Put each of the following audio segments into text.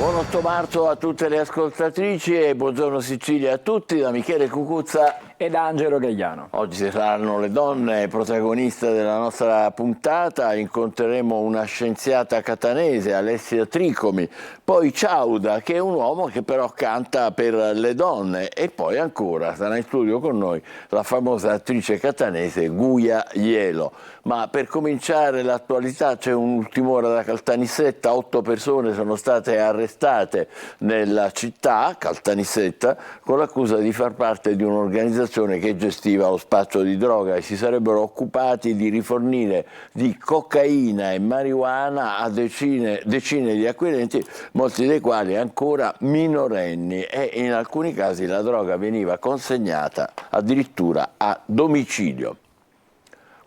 Buon 8 marzo a tutte le ascoltatrici e buongiorno Sicilia a tutti da Michele Cucuzza e da Angelo Gagliano. Oggi saranno le donne protagoniste della nostra puntata, incontreremo una scienziata catanese, Alessia Tricomi, poi Ciauda, che è un uomo che però canta per le donne, e poi ancora sarà in studio con noi la famosa attrice catanese Guia Ielo. Ma per cominciare l'attualità c'è un'ultima ora da Caltanissetta, 8 persone sono state arrestate nella città, Caltanissetta, con l'accusa di far parte di un'organizzazione che gestiva lo spaccio di droga e si sarebbero occupati di rifornire di cocaina e marijuana a decine di acquirenti, molti dei quali ancora minorenni, e in alcuni casi la droga veniva consegnata addirittura a domicilio.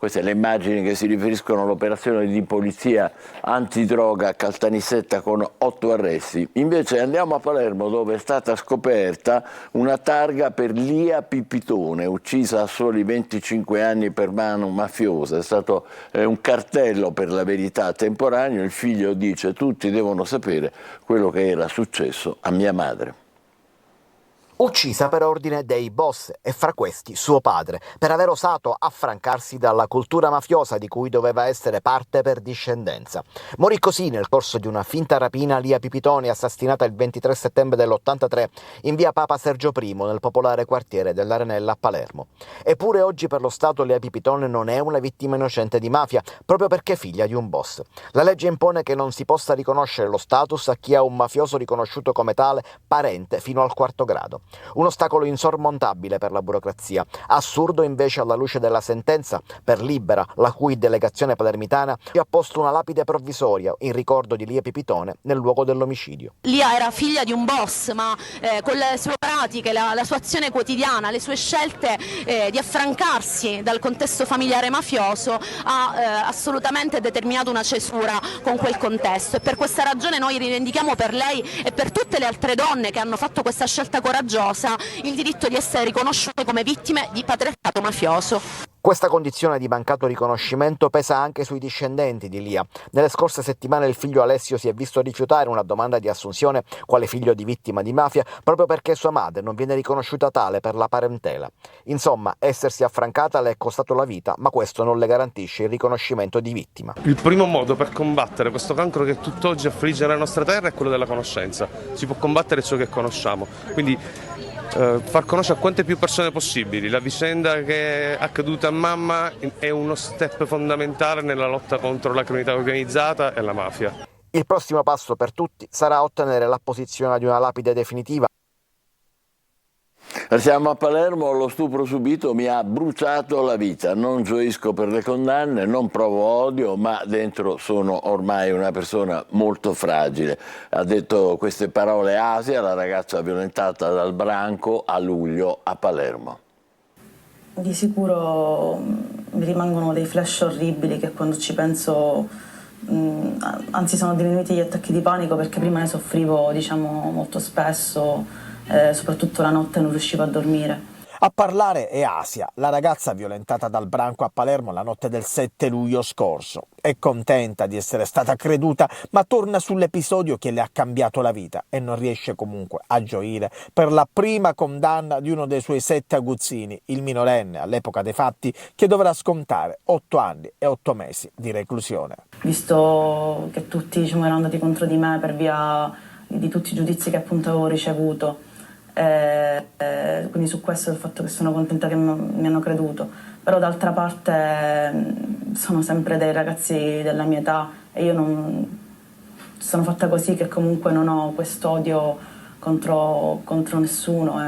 Queste le immagini che si riferiscono all'operazione di polizia antidroga a Caltanissetta con 8 arresti. Invece andiamo a Palermo, dove è stata scoperta una targa per Lia Pipitone, uccisa a soli 25 anni per mano mafiosa. È stato un cartello, per la verità, temporaneo. Il figlio dice: tutti devono sapere quello che era successo a mia madre. Uccisa per ordine dei boss e fra questi suo padre, per aver osato affrancarsi dalla cultura mafiosa di cui doveva essere parte per discendenza. Morì così nel corso di una finta rapina Lia Pipitone, assassinata il 23 settembre dell'83 in via Papa Sergio I, nel popolare quartiere dell'Arenella a Palermo. Eppure oggi per lo Stato Lia Pipitone non è una vittima innocente di mafia, proprio perché figlia di un boss. La legge impone che non si possa riconoscere lo status a chi ha un mafioso riconosciuto come tale parente fino al 4º grado. Un ostacolo insormontabile per la burocrazia, assurdo invece alla luce della sentenza per Libera, la cui delegazione palermitana ha posto una lapide provvisoria in ricordo di Lia Pipitone nel luogo dell'omicidio. Lia era figlia di un boss, ma con le sue pratiche, la sua azione quotidiana, le sue scelte di affrancarsi dal contesto familiare mafioso ha assolutamente determinato una cesura con quel contesto, e per questa ragione noi rivendichiamo per lei e per tutte le altre donne che hanno fatto questa scelta coraggiosa il diritto di essere riconosciute come vittime di patriarcato mafioso. Questa condizione di mancato riconoscimento pesa anche sui discendenti di Lia. Nelle scorse settimane il figlio Alessio si è visto rifiutare una domanda di assunzione quale figlio di vittima di mafia proprio perché sua madre non viene riconosciuta tale per la parentela. Insomma, essersi affrancata le è costato la vita, ma questo non le garantisce il riconoscimento di vittima. Il primo modo per combattere questo cancro che tutt'oggi affligge la nostra terra è quello della conoscenza. Si può combattere ciò che conosciamo. Quindi far conoscere a quante più persone possibili la vicenda che è accaduta a mamma è uno step fondamentale nella lotta contro la criminalità organizzata e la mafia. Il prossimo passo per tutti sarà ottenere l'apposizione di una lapide definitiva. Siamo a Palermo, lo stupro subito mi ha bruciato la vita, non gioisco per le condanne, non provo odio, ma dentro sono ormai una persona molto fragile. Ha detto queste parole Asia, la ragazza violentata dal branco a luglio a Palermo. Di sicuro mi rimangono dei flash orribili che quando ci penso, anzi sono diminuiti gli attacchi di panico, perché prima ne soffrivo molto spesso. Soprattutto la notte non riuscivo a dormire. A parlare è Asia, la ragazza violentata dal branco a Palermo la notte del 7 luglio scorso. È contenta di essere stata creduta, ma torna sull'episodio che le ha cambiato la vita e non riesce comunque a gioire per la prima condanna di uno dei suoi 7 aguzzini, il minorenne all'epoca dei fatti, che dovrà scontare 8 anni e 8 mesi di reclusione. Visto che tutti erano andati contro di me per via di tutti i giudizi che appunto avevo ricevuto, quindi su questo il fatto che sono contenta che mi hanno creduto, però d'altra parte sono sempre dei ragazzi della mia età e io non sono fatta così, che comunque non ho quest'odio contro nessuno,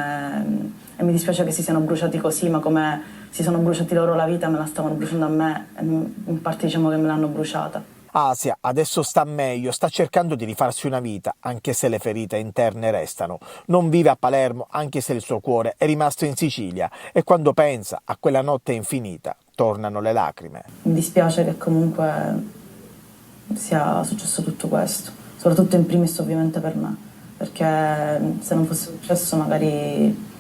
e mi dispiace che si siano bruciati così, ma come si sono bruciati loro la vita me la stavano bruciando a me, e in parte che me l'hanno bruciata. Asia adesso sta meglio, sta cercando di rifarsi una vita, anche se le ferite interne restano. Non vive a Palermo, anche se il suo cuore è rimasto in Sicilia, e quando pensa a quella notte infinita, tornano le lacrime. Mi dispiace che comunque sia successo tutto questo, soprattutto in primis ovviamente per me, perché se non fosse successo magari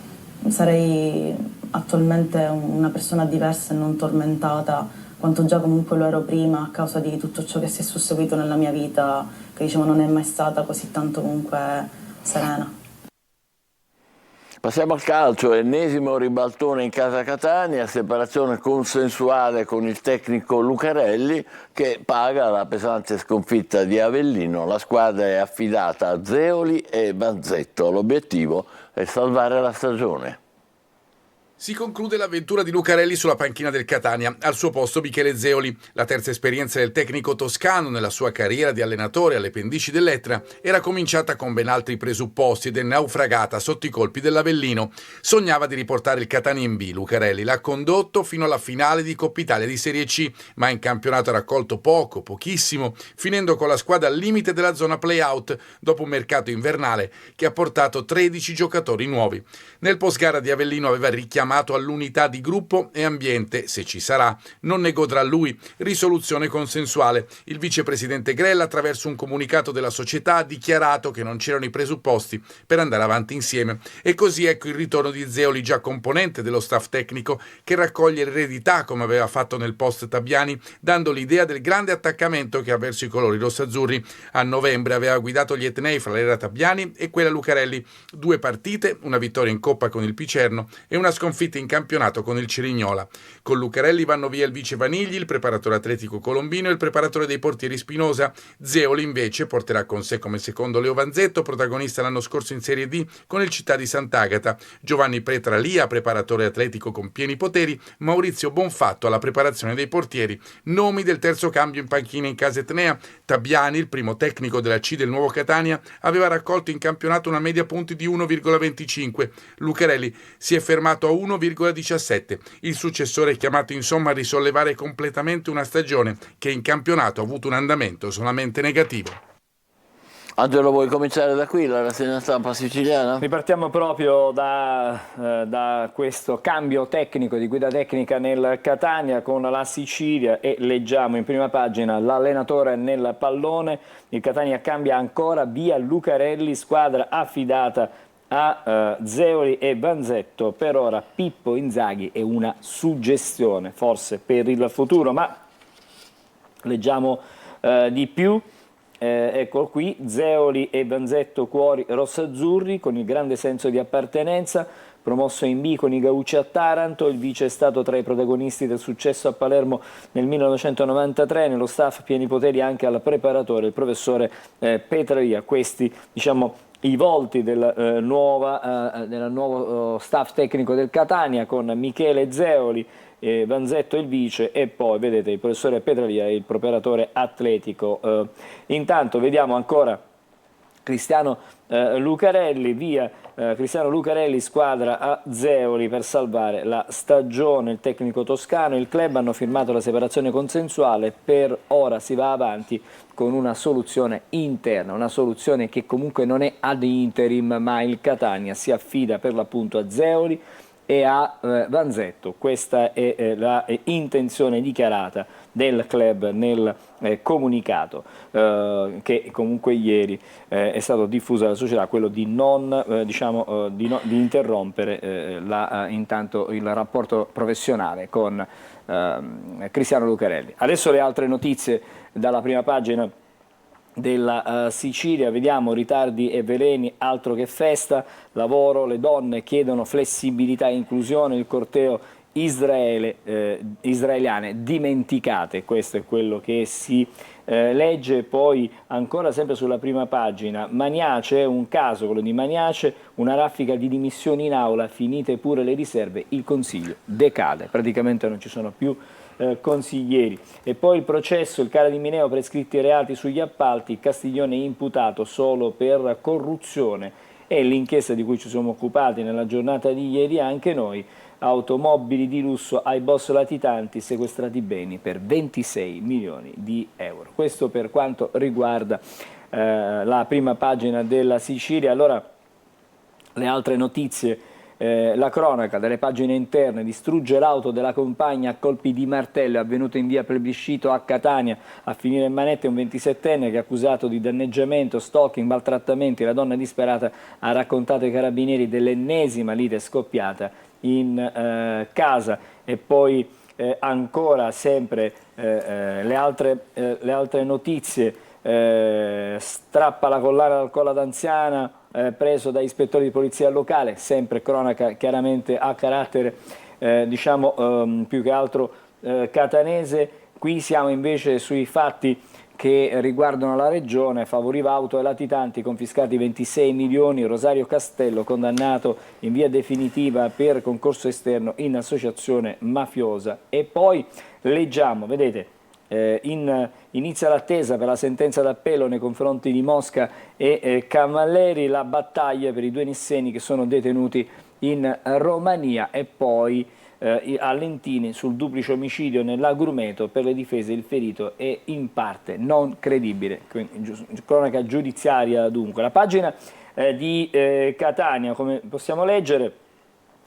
sarei attualmente una persona diversa e non tormentata quanto già comunque lo ero prima a causa di tutto ciò che si è susseguito nella mia vita, che diciamo non è mai stata così tanto comunque serena. Passiamo al calcio, ennesimo ribaltone in casa Catania, separazione consensuale con il tecnico Lucarelli che paga la pesante sconfitta di Avellino. La squadra è affidata a Zeoli e Banzetto. L'obiettivo è salvare la stagione. Si conclude l'avventura di Lucarelli sulla panchina del Catania, al suo posto Michele Zeoli. La terza esperienza del tecnico toscano nella sua carriera di allenatore alle pendici dell'Etna era cominciata con ben altri presupposti ed è naufragata sotto i colpi dell'Avellino. Sognava di riportare il Catania in B. Lucarelli l'ha condotto fino alla finale di Coppa Italia di Serie C, ma in campionato ha raccolto pochissimo, finendo con la squadra al limite della zona play-out dopo un mercato invernale che ha portato 13 giocatori nuovi. Nel post-gara di Avellino aveva richiamato all'unità di gruppo e ambiente, se ci sarà, non ne godrà lui. Risoluzione consensuale. Il vicepresidente Grella, attraverso un comunicato della società, ha dichiarato che non c'erano i presupposti per andare avanti insieme. E così ecco il ritorno di Zeoli, già componente dello staff tecnico, che raccoglie l'eredità come aveva fatto nel post Tabiani, dando l'idea del grande attaccamento che ha verso i colori rossazzurri. A novembre aveva guidato gli etnei fra l'era Tabiani e quella Lucarelli. 2 partite, una vittoria in Coppa con il Picerno e una sconfitta in campionato con il Cerignola. Con Lucarelli vanno via il vice Vanigli, il preparatore atletico Colombino e il preparatore dei portieri Spinosa. Zeoli invece porterà con sé come secondo Leo Vanzetto, protagonista l'anno scorso in Serie D con il Città di Sant'Agata, Giovanni Pretralia, preparatore atletico con pieni poteri, Maurizio Bonfatto alla preparazione dei portieri. Nomi del terzo cambio in panchina in casa etnea. Tabiani, il primo tecnico della C del nuovo Catania, aveva raccolto in campionato una media punti di 1,25. Lucarelli si è fermato a 1,17. Il successore è chiamato insomma a risollevare completamente una stagione che in campionato ha avuto un andamento solamente negativo. Angelo, vuoi cominciare da qui, la rassegna stampa siciliana? Ripartiamo proprio da questo cambio tecnico, di guida tecnica nel Catania con la Sicilia e leggiamo in prima pagina l'allenatore nel pallone. Il Catania cambia ancora, via Lucarelli, squadra affidata a Zeoli e Banzetto. Per ora Pippo Inzaghi è una suggestione forse per il futuro, ma leggiamo di più. Ecco qui, Zeoli e Banzetto cuori rossazzurri con il grande senso di appartenenza, promosso in B con i Gauci a Taranto. Il vice è stato tra i protagonisti del successo a Palermo nel 1993, nello staff pieni poteri anche al preparatore, il professore Petraia. Questi diciamo i volti del nuovo staff tecnico del Catania, con Michele Zeoli, Vanzetto il vice e poi vedete il professore Petralia e il preparatore atletico. Intanto vediamo ancora Cristiano Lucarelli, via Cristiano Lucarelli, squadra a Zeoli per salvare la stagione. Il tecnico toscano e il club hanno firmato la separazione consensuale, per ora si va avanti con una soluzione interna, una soluzione che comunque non è ad interim, ma il Catania si affida per l'appunto a Zeoli e a Vanzetto. Questa è la intenzione dichiarata del club nel comunicato che comunque ieri è stato diffuso dalla società, quello di di interrompere intanto il rapporto professionale con Cristiano Lucarelli. Adesso le altre notizie dalla prima pagina della Sicilia. Vediamo ritardi e veleni, altro che festa, lavoro, le donne chiedono flessibilità e inclusione, il corteo israeliane dimenticate, questo è quello che si legge. Poi ancora sempre sulla prima pagina, Maniace, un caso, quello di Maniace, una raffica di dimissioni in aula, finite pure le riserve, il consiglio decade, praticamente non ci sono più consiglieri. E poi il processo, il Cara di Mineo, prescritti reati sugli appalti, Castiglione imputato solo per corruzione, e l'inchiesta di cui ci siamo occupati nella giornata di ieri anche noi, automobili di lusso ai boss latitanti, sequestrati beni per 26 milioni di euro. Questo per quanto riguarda la prima pagina della Sicilia. Allora le altre notizie. La cronaca delle pagine interne: distrugge l'auto della compagna a colpi di martello, è avvenuto in via Plebiscito a Catania. A finire in manette un 27enne che è accusato di danneggiamento, stalking, maltrattamenti. La donna disperata ha raccontato ai carabinieri dell'ennesima lite scoppiata in casa. E poi ancora sempre le altre notizie. Strappa la collana dal collo d'anziana, preso da ispettori di polizia locale, sempre cronaca chiaramente a carattere più che altro catanese. Qui siamo invece sui fatti che riguardano la regione. Favoriva auto e latitanti, confiscati 26 milioni, Rosario Castello condannato in via definitiva per concorso esterno in associazione mafiosa. E poi leggiamo, vedete, inizia l'attesa per la sentenza d'appello nei confronti di Mosca e Cammalleri, la battaglia per i due nisseni che sono detenuti in Romania, e poi a Lentini sul duplice omicidio nell'agrumeto, per le difese il ferito è in parte non credibile. Quindi, cronaca giudiziaria dunque. La pagina di Catania, come possiamo leggere,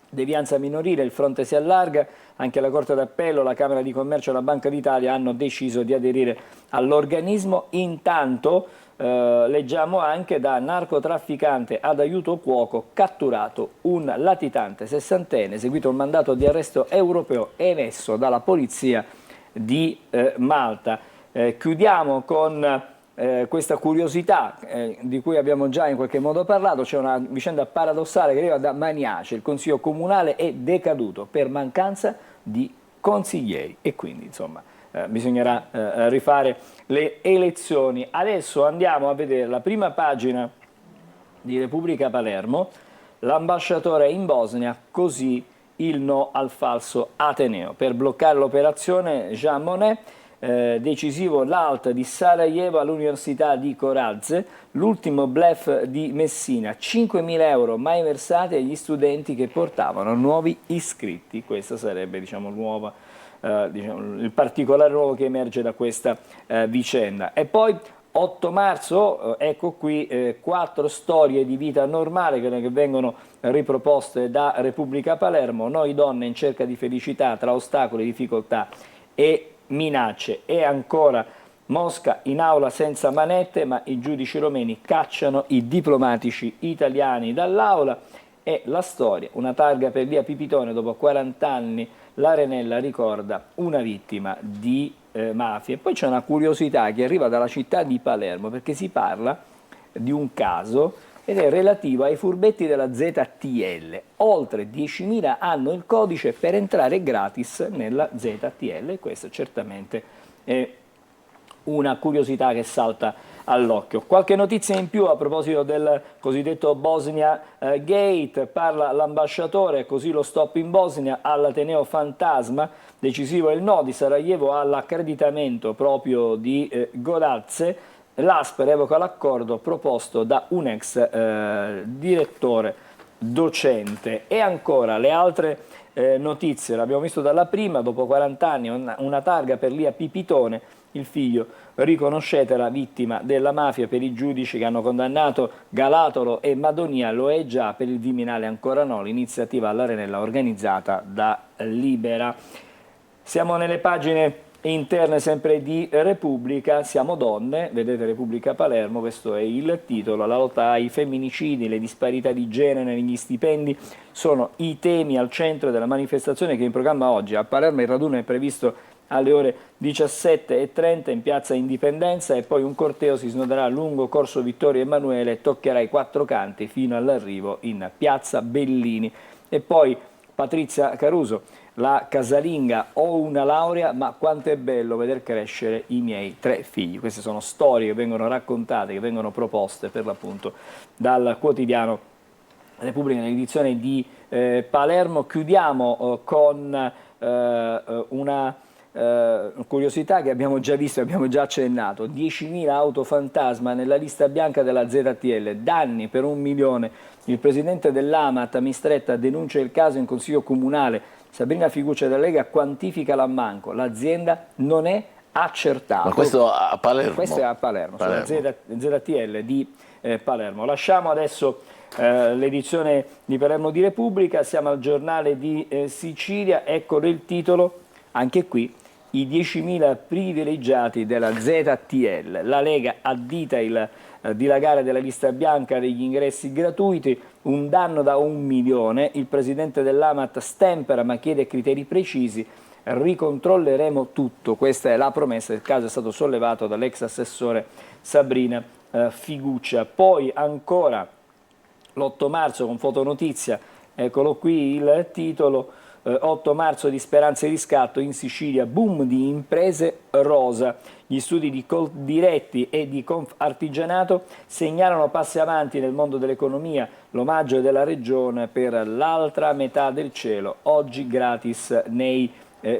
devianza minorile, il fronte si allarga, anche la Corte d'Appello, la Camera di Commercio e la Banca d'Italia hanno deciso di aderire all'organismo. Intanto leggiamo anche: da narcotrafficante ad aiuto cuoco, catturato un latitante sessantenne, eseguito un mandato di arresto europeo emesso dalla polizia di Malta. Chiudiamo con questa curiosità di cui abbiamo già in qualche modo parlato. C'è una vicenda paradossale che arriva da Maniace: il consiglio comunale è decaduto per mancanza di consiglieri e quindi insomma bisognerà rifare le elezioni. Adesso andiamo a vedere la prima pagina di Repubblica Palermo. L'ambasciatore in Bosnia, così il no al falso Ateneo. Per bloccare l'operazione Jean Monnet, decisivo l'alt di Sarajevo all'Università di Corazze, l'ultimo bluff di Messina, 5.000 euro mai versati agli studenti che portavano nuovi iscritti. Questa sarebbe il particolare nuovo che emerge da questa vicenda. E poi 8 marzo, ecco qui 4 storie di vita normale che vengono riproposte da Repubblica Palermo. Noi donne in cerca di felicità tra ostacoli, difficoltà e minacce. E ancora Mosca in aula senza manette, ma i giudici romeni cacciano i diplomatici italiani dall'aula. E la storia, una targa per via Pipitone, dopo 40 anni l'Arenella ricorda una vittima di mafia. E poi c'è una curiosità che arriva dalla città di Palermo, perché si parla di un caso ed è relativo ai furbetti della ZTL. Oltre 10.000 hanno il codice per entrare gratis nella ZTL, e questo certamente è una curiosità che salta all'occhio. Qualche notizia in più a proposito del cosiddetto Bosnia Gate. Parla l'ambasciatore: così lo stop in Bosnia all'Ateneo fantasma, decisivo il no di Sarajevo all'accreditamento proprio di Gorazze. L'ASP revoca l'accordo proposto da un ex direttore docente. E ancora le altre notizie, l'abbiamo visto dalla prima: dopo 40 anni una targa per Lia Pipitone, il figlio, riconoscetela, vittima della mafia. Per i giudici che hanno condannato Galatolo e Madonia lo è già, per il Viminale ancora no, l'iniziativa all'Arenella organizzata da Libera. Siamo nelle pagine interne sempre di Repubblica. Siamo donne, vedete Repubblica Palermo, questo è il titolo. La lotta ai femminicidi, le disparità di genere negli stipendi sono i temi al centro della manifestazione che è in programma oggi. A Palermo il raduno è previsto alle ore 17:30 in piazza Indipendenza, e poi un corteo si snoderà lungo Corso Vittorio Emanuele e toccherà i 4 canti fino all'arrivo in piazza Bellini. E poi Patrizia Caruso: la casalinga, ho una laurea, ma quanto è bello veder crescere i miei 3 figli. Queste sono storie che vengono raccontate, che vengono proposte per l'appunto dal quotidiano Repubblica nell'edizione di Palermo. Chiudiamo con una curiosità che abbiamo già visto, abbiamo già accennato: 10.000 auto fantasma nella lista bianca della ZTL, danni per 1 milione. Il presidente dell'Amat Mistretta denuncia il caso in consiglio comunale. Sabrina Figuccia della Lega quantifica l'ammanco, l'azienda non è accertata. Ma questo a Palermo? Questo è a Palermo. Sulla ZTL di Palermo. Lasciamo adesso l'edizione di Palermo di Repubblica, siamo al giornale di Sicilia. Eccolo il titolo, anche qui: i 10.000 privilegiati della ZTL. La Lega addita il dilagare della lista bianca degli ingressi gratuiti, un danno da 1 milione. Il presidente dell'Amat stempera ma chiede criteri precisi. ricontrolleremo tutto. Questa è la promessa, il caso è stato sollevato dall'ex assessore Sabrina Figuccia. Poi ancora l'8 marzo con Fotonotizia, eccolo qui il titolo, 8 marzo di Speranza e Riscatto, in Sicilia boom di imprese rosa. Gli studi di Coldiretti e di Confartigianato segnalano passi avanti nel mondo dell'economia, l'omaggio della regione per l'altra metà del cielo, oggi gratis nei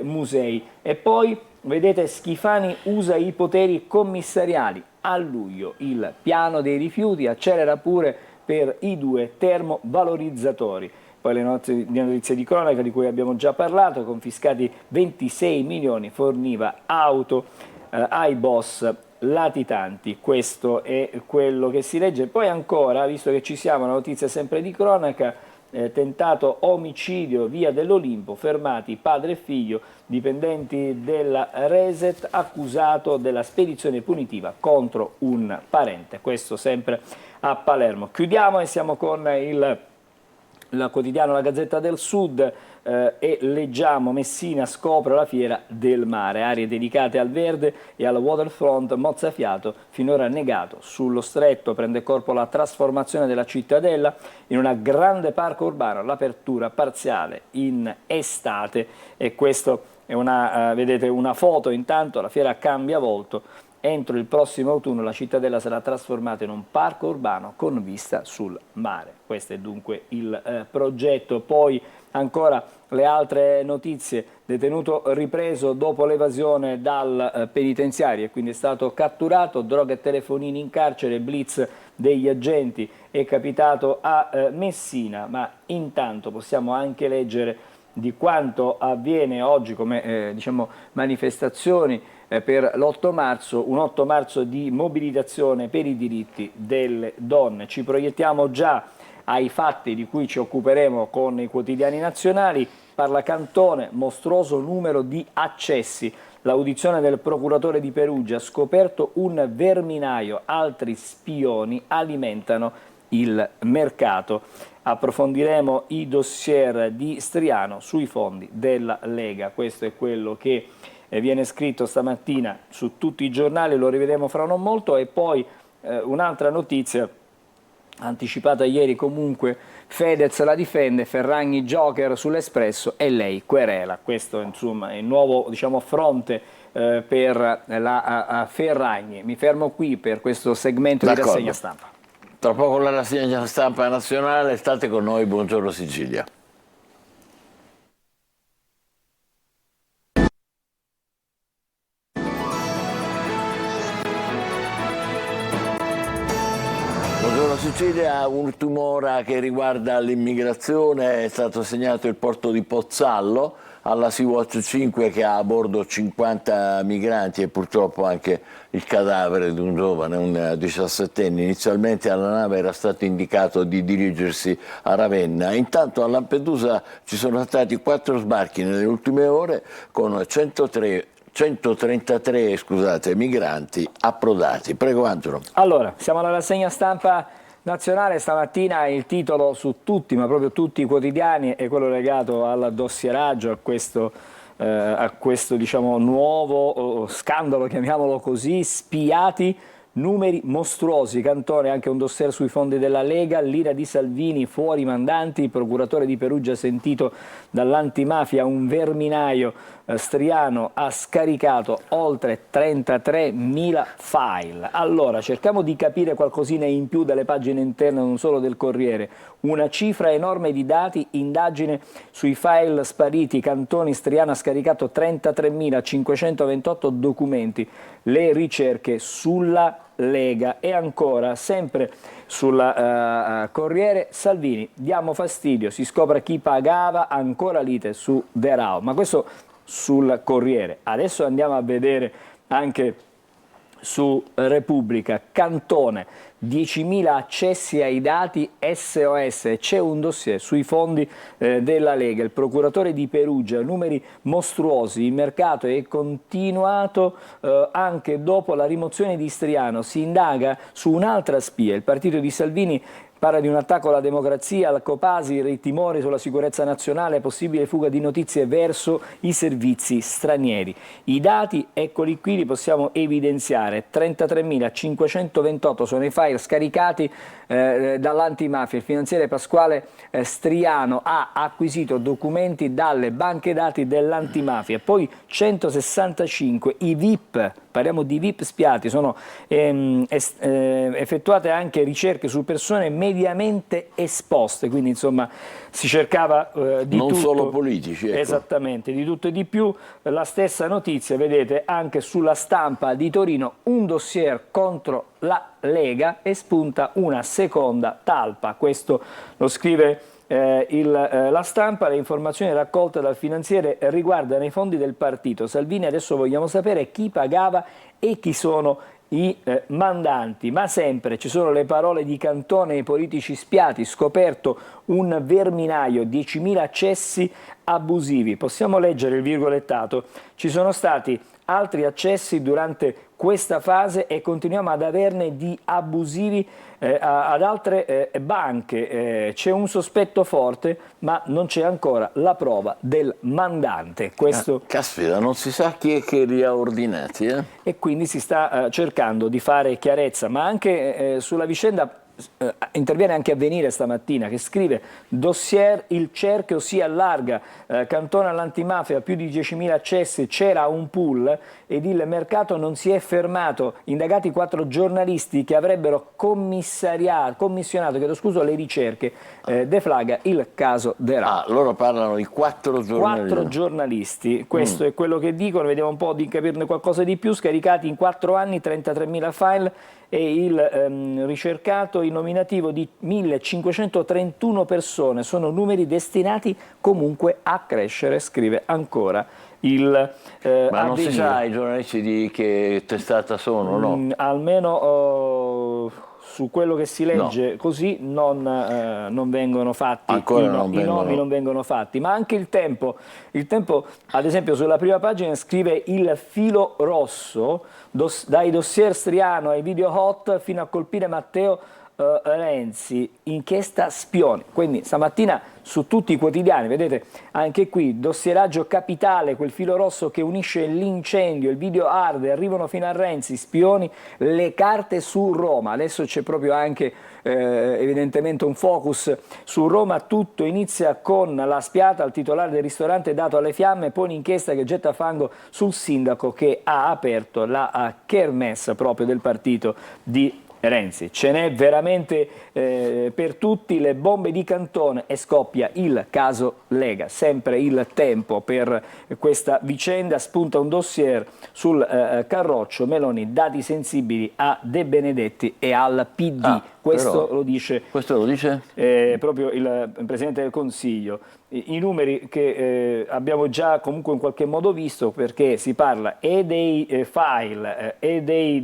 musei. E poi vedete, Schifani usa i poteri commissariali, a luglio il piano dei rifiuti accelera pure per i 2 termovalorizzatori. Poi le notizie di cronaca di cui abbiamo già parlato, confiscati 26 milioni, forniva auto ai boss latitanti. Questo è quello che si legge. Poi ancora, visto che ci siamo, una notizia sempre di cronaca, tentato omicidio via dell'Olimpo, fermati padre e figlio, dipendenti della Reset, accusato della spedizione punitiva contro un parente. Questo sempre a Palermo. Chiudiamo e siamo con il quotidiano La Gazzetta del Sud e leggiamo: Messina scopre la fiera del mare, aree dedicate al verde e al waterfront, mozzafiato finora negato. Sullo stretto prende corpo la trasformazione della cittadella in una grande parco urbano, l'apertura parziale in estate. E questo è vedete una foto. Intanto la fiera cambia volto. Entro il prossimo autunno la cittadella sarà trasformata in un parco urbano con vista sul mare. Questo è dunque il progetto. Poi ancora le altre notizie: detenuto ripreso dopo l'evasione dal penitenziario e quindi è stato catturato, droga e telefonini in carcere, blitz degli agenti, è capitato a Messina. Ma intanto possiamo anche leggere di quanto avviene oggi come manifestazioni per l'8 marzo, un 8 marzo di mobilitazione per i diritti delle donne. Ci proiettiamo già ai fatti di cui ci occuperemo con i quotidiani nazionali. Parla Cantone, mostruoso numero di accessi. L'audizione del procuratore di Perugia ha scoperto un verminaio, altri spioni alimentano il mercato. Approfondiremo i dossier di Striano sui fondi della Lega. Questo è quello che viene scritto stamattina su tutti i giornali, lo rivedremo fra non molto. E poi un'altra notizia anticipata ieri, comunque Fedez la difende, Ferragni joker sull'Espresso e lei querela. Questo insomma è il nuovo fronte per la Ferragni. Mi fermo qui per questo segmento di rassegna stampa. Tra poco la rassegna stampa nazionale, state con noi, buongiorno Sicilia. Buongiorno Sicilia, ultima ora che riguarda l'immigrazione: è stato segnato il porto di Pozzallo alla Sea-Watch 5 che ha a bordo 50 migranti e purtroppo anche il cadavere di un giovane, un 17enne. Inizialmente alla nave era stato indicato di dirigersi a Ravenna. Intanto a Lampedusa ci sono stati 4 sbarchi nelle ultime ore con 133 migranti approdati. Prego Angelo. Allora, siamo alla rassegna stampa nazionale. Stamattina il titolo su tutti, ma proprio tutti i quotidiani, è quello legato al dossieraggio, a questo nuovo scandalo, chiamiamolo così, spiati, numeri mostruosi. Cantone, anche un dossier sui fondi della Lega, l'ira di Salvini, fuori mandanti, il procuratore di Perugia sentito dall'antimafia, un verminaio Striano ha scaricato oltre 33.000 file. Allora, cerchiamo di capire qualcosina in più dalle pagine interne non solo del Corriere. Una cifra enorme di dati, indagine sui file spariti. Cantoni, Striano ha scaricato 33.528 documenti, le ricerche sulla Lega. E ancora, sempre sulla Corriere, Salvini, diamo fastidio, si scopre chi pagava, ancora lite su De Rao. Ma questo sul Corriere. Adesso andiamo a vedere anche su Repubblica. Cantone, 10.000 accessi ai dati SOS, c'è un dossier sui fondi della Lega, il procuratore di Perugia, numeri mostruosi, il mercato è continuato anche dopo la rimozione di Striano, si indaga su un'altra spia, il partito di Salvini parla di un attacco alla democrazia, al Copasir, i timori sulla sicurezza nazionale, possibile fuga di notizie verso i servizi stranieri. I dati, eccoli qui, li possiamo evidenziare. 33.528 sono i file scaricati dall'antimafia. Il finanziere Pasquale Striano ha acquisito documenti dalle banche dati dell'antimafia. Poi 165 i VIP, parliamo di VIP spiati, sono effettuate anche ricerche su persone mediamente esposte, quindi insomma si cercava di non tutto. solo politici, ecco. Esattamente, di tutto e di più. La stessa notizia, vedete, anche sulla Stampa di Torino, un dossier contro la Lega e spunta una seconda talpa. Questo lo scrive la Stampa. Le informazioni raccolte dal finanziere riguardano i fondi del partito. Salvini, adesso vogliamo sapere chi pagava e chi sono i mandanti, ma sempre ci sono le parole di Cantone ai politici spiati. Scoperto un verminaio, 10.000 accessi abusivi. Possiamo leggere il virgolettato: ci sono stati altri accessi durante questa fase e continuiamo ad averne di abusivi ad altre banche. C'è un sospetto forte, ma non c'è ancora la prova del mandante. Questo... Caspita, non si sa chi è che li ha ordinati, E quindi si sta cercando di fare chiarezza, ma anche sulla vicenda. Interviene anche Avvenire stamattina, che scrive: dossier, il cerchio si allarga, Cantone all'antimafia, più di 10.000 accessi, c'era un pool ed il mercato non si è fermato, indagati 4 giornalisti che avrebbero commissionato le ricerche, deflaga il caso Dera. Loro parlano di 4 giornalisti. 4 giornalisti, questo è quello che dicono. Vediamo un po' di capirne qualcosa di più. Scaricati in 4 anni 33.000 file e il ricercato in nominativo di 1.531 persone. Sono numeri destinati comunque a crescere, scrive ancora il Ma non si sa i giornalisti di che testata sono, no? Almeno su quello che si legge, no. Così non vengono fatti, i nomi non vengono fatti, ma anche il tempo ad esempio sulla prima pagina scrive: il filo rosso, dai dossier Striano ai video hot fino a colpire Matteo Renzi, inchiesta spioni. Quindi stamattina su tutti i quotidiani, vedete anche qui, dossieraggio capitale, quel filo rosso che unisce l'incendio, il video arde, arrivano fino a Renzi, spioni, le carte su Roma. Adesso c'è proprio anche evidentemente un focus su Roma. Tutto inizia con la spiata al titolare del ristorante dato alle fiamme, poi un'inchiesta che getta fango sul sindaco che ha aperto la kermesse proprio del partito di Renzi. Ce n'è veramente per tutti, le bombe di Cantone, e scoppia il caso Lega. Sempre il tempo per questa vicenda, spunta un dossier sul Carroccio, Meloni, dati sensibili a De Benedetti e al PD. Questo lo dice proprio il Presidente del Consiglio. I numeri che abbiamo già comunque in qualche modo visto, perché si parla e dei file e dei,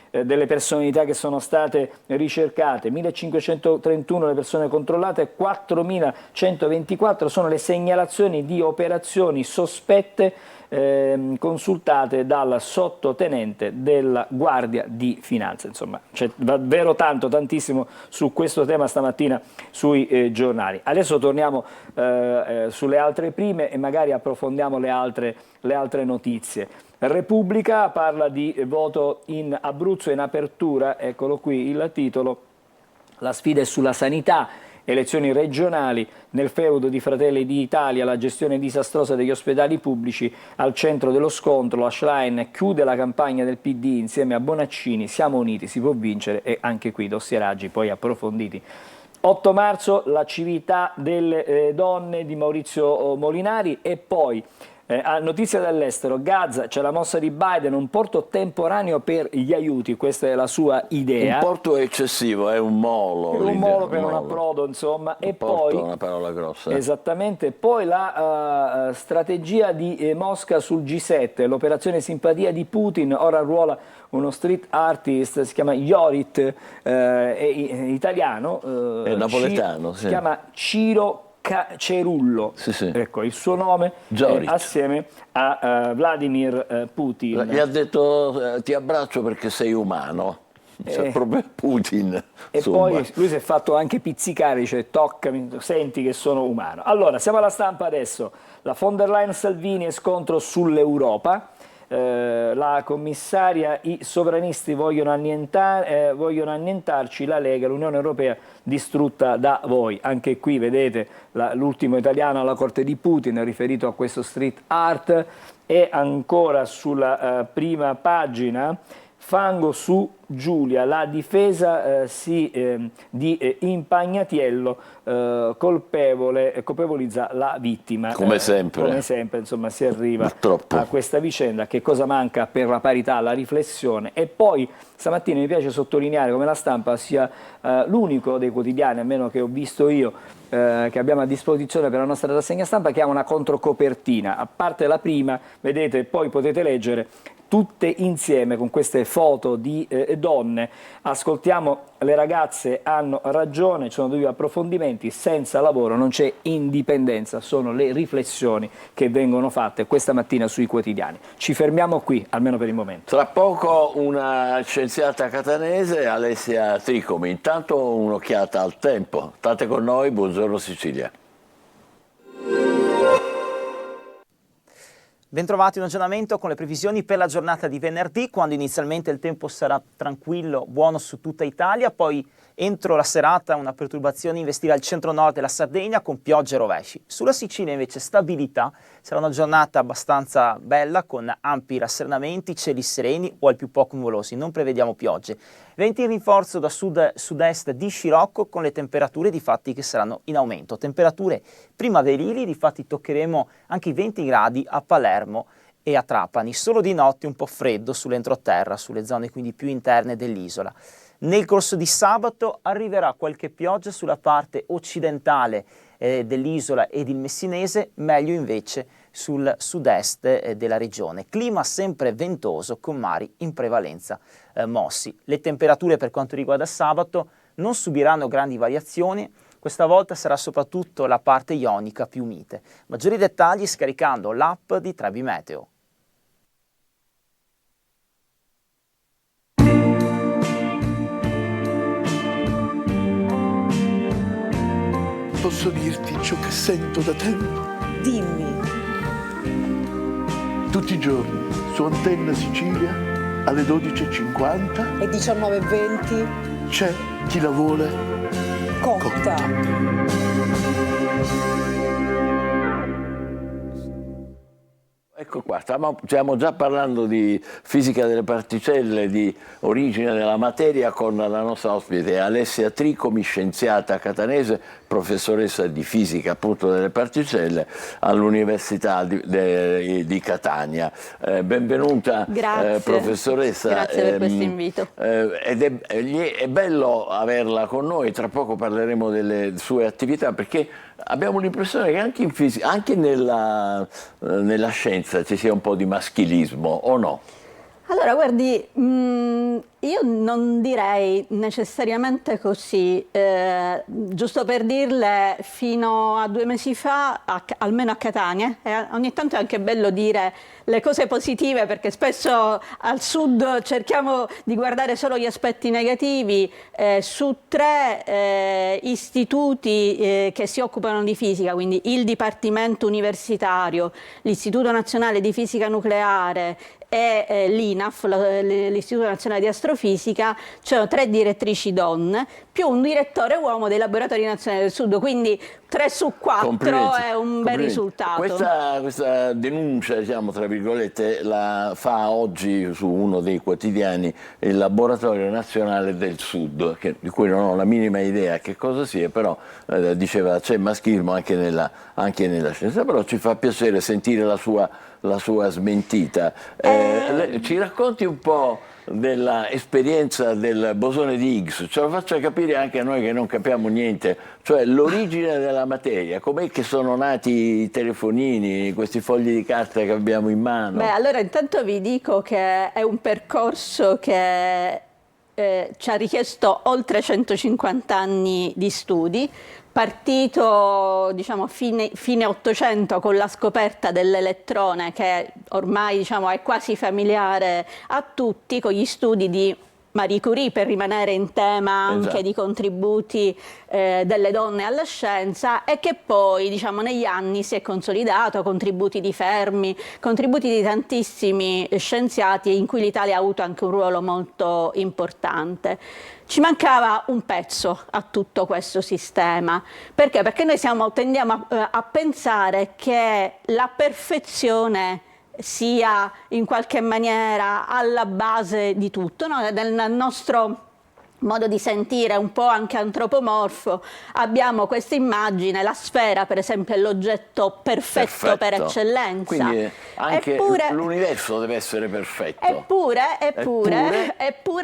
delle personalità che sono state ricercate. 1.531 le persone controllate, 4.124 sono le segnalazioni di operazioni sospette consultate dal sottotenente della Guardia di Finanza. Insomma, c'è davvero tantissimo su questo tema stamattina sui giornali. Adesso torniamo sulle altre prime e magari approfondiamo le altre notizie. Repubblica parla di voto in Abruzzo in apertura, eccolo qui il titolo: la sfida è sulla sanità, elezioni regionali, nel feudo di Fratelli d'Italia la gestione disastrosa degli ospedali pubblici al centro dello scontro. La Schlein chiude la campagna del PD insieme a Bonaccini, siamo uniti, si può vincere, e anche qui dossieraggi poi approfonditi. 8 marzo la civiltà delle donne di Maurizio Molinari. E poi notizia dall'estero, Gaza, c'è la mossa di Biden, un porto temporaneo per gli aiuti, questa è la sua idea. Un porto eccessivo, è un molo. Un molo per un approdo, insomma. E poi è una parola grossa. Esattamente. Poi la strategia di Mosca sul G7, l'operazione simpatia di Putin, ora arruola uno street artist, si chiama Yorit, è italiano. È napoletano, si chiama Ciro Cerullo, sì. Ecco il suo nome, assieme a Vladimir Putin. Gli ha detto ti abbraccio perché sei umano. Cioè, proprio Putin. E insomma. poi lui si è fatto anche pizzicare, dice toccami, senti che sono umano. Allora, siamo alla stampa adesso. La von der Leyen-Salvini e scontro sull'Europa. La commissaria, i sovranisti vogliono annientarci, la Lega, l'Unione Europea distrutta da voi. Anche qui vedete l'ultimo italiano alla corte di Putin riferito a questo street art. E ancora sulla prima pagina, fango su Giulia, la difesa di Impagnatiello colpevolizza la vittima. Come sempre. Come sempre, insomma, si arriva Purtroppo. a questa vicenda. Che cosa manca per la parità? La riflessione. E poi stamattina mi piace sottolineare come la Stampa sia l'unico dei quotidiani, almeno che ho visto io, che abbiamo a disposizione per la nostra rassegna stampa, che ha una controcopertina. A parte la prima, vedete, poi potete leggere tutte insieme con queste foto di donne. Ascoltiamo, le ragazze hanno ragione, ci sono due approfondimenti, senza lavoro non c'è indipendenza, sono le riflessioni che vengono fatte questa mattina sui quotidiani. Ci fermiamo qui, almeno per il momento. Tra poco una scienziata catanese, Alessia Tricomi. Intanto un'occhiata al tempo. State con noi, buongiorno Sicilia. Bentrovati, un aggiornamento con le previsioni per la giornata di venerdì, quando inizialmente il tempo sarà tranquillo, buono su tutta Italia, poi entro la serata una perturbazione investirà il centro-nord della Sardegna con piogge e rovesci. Sulla Sicilia invece stabilità, sarà una giornata abbastanza bella con ampi rasserenamenti, cieli sereni o al più poco nuvolosi, non prevediamo piogge. Venti in rinforzo da sud-sud-est di scirocco con le temperature di fatti che saranno in aumento. Temperature primaverili, di fatti toccheremo anche i 20 gradi a Palermo e a Trapani. Solo di notte un po' freddo sull'entroterra, sulle zone quindi più interne dell'isola. Nel corso di sabato arriverà qualche pioggia sulla parte occidentale dell'isola ed il messinese, meglio invece sul sud-est della regione. Clima sempre ventoso con mari in prevalenza mossi. Le temperature per quanto riguarda sabato non subiranno grandi variazioni, questa volta sarà soprattutto la parte ionica più mite. Maggiori dettagli scaricando l'app di Trebi Meteo. Posso dirti ciò che sento da tempo? Dimmi. Tutti i giorni su Antenna Sicilia alle 12:50 E 19:20? c'è chi la vuole Cotta. Ecco qua, stiamo già parlando di fisica delle particelle, di origine della materia con la nostra ospite Alessia Tricomi, scienziata catanese, professoressa di fisica appunto delle particelle all'Università di Catania. Benvenuta. Grazie. Professoressa. Grazie per questo invito. Ed è bello averla con noi, tra poco parleremo delle sue attività, perché abbiamo l'impressione che anche in fisica, anche nella scienza ci sia un po' di maschilismo, o no? Allora, guardi, io non direi necessariamente così. Giusto per dirle, fino a 2 mesi fa, almeno a Catania, ogni tanto è anche bello dire le cose positive, perché spesso al sud cerchiamo di guardare solo gli aspetti negativi. Su 3 istituti che si occupano di fisica, quindi il Dipartimento Universitario, l'Istituto Nazionale di Fisica Nucleare e l'INAF, l'Istituto Nazionale di Astrofisica, c'erano 3 direttrici donne più un direttore uomo dei Laboratori Nazionali del Sud, quindi 3 su 4 è un bel risultato. Questa denuncia, diciamo, tra virgolette, la fa oggi su uno dei quotidiani il Laboratorio Nazionale del Sud, di cui non ho la minima idea che cosa sia, però diceva c'è maschismo anche nella scienza, però ci fa piacere sentire la sua smentita. Ci racconti un po' dell'esperienza del bosone di Higgs, ce lo faccia capire anche a noi che non capiamo niente, cioè l'origine della materia, com'è che sono nati i telefonini, questi fogli di carta che abbiamo in mano? Beh, allora intanto vi dico che è un percorso che ci ha richiesto oltre 150 anni di studi, partito diciamo fine 800 con la scoperta dell'elettrone, che ormai diciamo è quasi familiare a tutti, con gli studi di Marie Curie, per rimanere in tema anche Esatto. di contributi delle donne alla scienza, e che poi diciamo negli anni si è consolidato, contributi di Fermi, contributi di tantissimi scienziati in cui l'Italia ha avuto anche un ruolo molto importante. Ci mancava un pezzo a tutto questo sistema. Perché? Perché noi tendiamo a pensare che la perfezione sia in qualche maniera alla base di tutto, no? Nel nostro modo di sentire un po' anche antropomorfo abbiamo questa immagine, la sfera per esempio è l'oggetto perfetto per eccellenza. Quindi anche l'universo deve essere perfetto. Eppure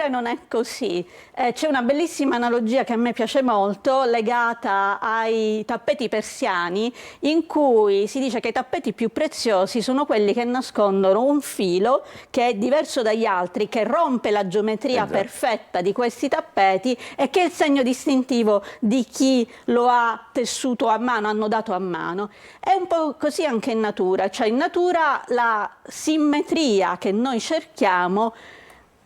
non è così. C'è una bellissima analogia che a me piace molto, legata ai tappeti persiani, in cui si dice che i tappeti più preziosi sono quelli che nascondono un filo che è diverso dagli altri, che rompe la geometria perfetta di questi tappeti, e che è il segno distintivo di chi lo ha tessuto a mano, annodato a mano. È un po' così anche in natura, cioè in natura la simmetria che noi cerchiamo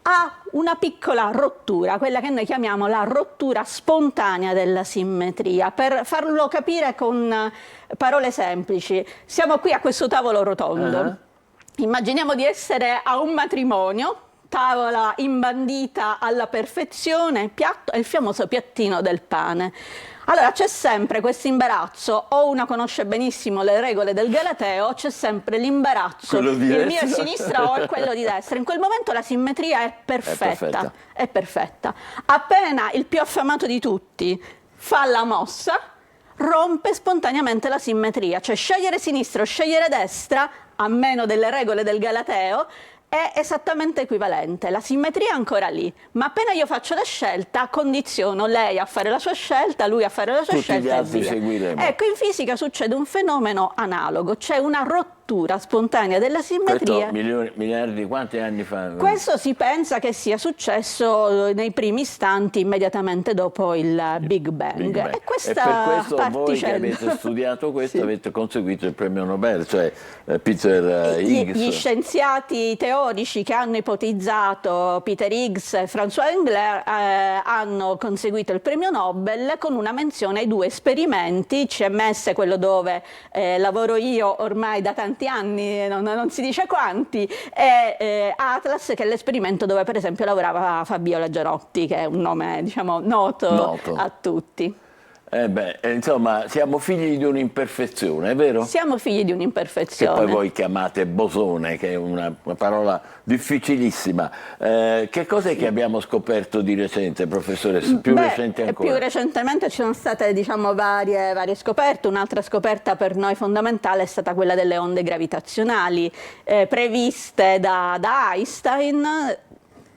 ha una piccola rottura, quella che noi chiamiamo la rottura spontanea della simmetria. Per farlo capire con parole semplici, siamo qui a questo tavolo rotondo, immaginiamo di essere a un matrimonio, tavola imbandita alla perfezione, piatto e il famoso piattino del pane. Allora c'è sempre questo imbarazzo, o una conosce benissimo le regole del Galateo, c'è sempre l'imbarazzo, il mio è a sinistra o quello di destra. In quel momento la simmetria è perfetta. È perfetta. Appena il più affamato di tutti fa la mossa, rompe spontaneamente la simmetria, cioè scegliere sinistra o scegliere destra, a meno delle regole del Galateo, è esattamente equivalente, la simmetria è ancora lì, ma appena io faccio la scelta condiziono lei a fare la sua scelta, lui a fare la sua scelta, tutti gli altri seguiremo. Ecco, in fisica succede un fenomeno analogo, c'è una rottura spontanea della simmetria. Questo miliardi, quanti anni fa? Questo si pensa che sia successo nei primi istanti immediatamente dopo il Big Bang. E questa per questo voi che avete studiato questo avete conseguito il premio Nobel, cioè Peter Higgs. Gli scienziati teorici che hanno ipotizzato Peter Higgs e François Englert hanno conseguito il premio Nobel con una menzione ai due esperimenti, CMS, quello dove lavoro io ormai da tanti anni, non si dice quanti, e Atlas, che è l'esperimento dove per esempio lavorava Fabiola Gianotti, che è un nome diciamo noto. A tutti. Insomma, siamo figli di un'imperfezione, è vero? Siamo figli di un'imperfezione. Che poi voi chiamate bosone, che è una parola difficilissima. Che cos'è che abbiamo scoperto di recente, professoressa? Più recente ancora? Più recentemente ci sono state diciamo varie scoperte. Un'altra scoperta per noi fondamentale è stata quella delle onde gravitazionali previste da Einstein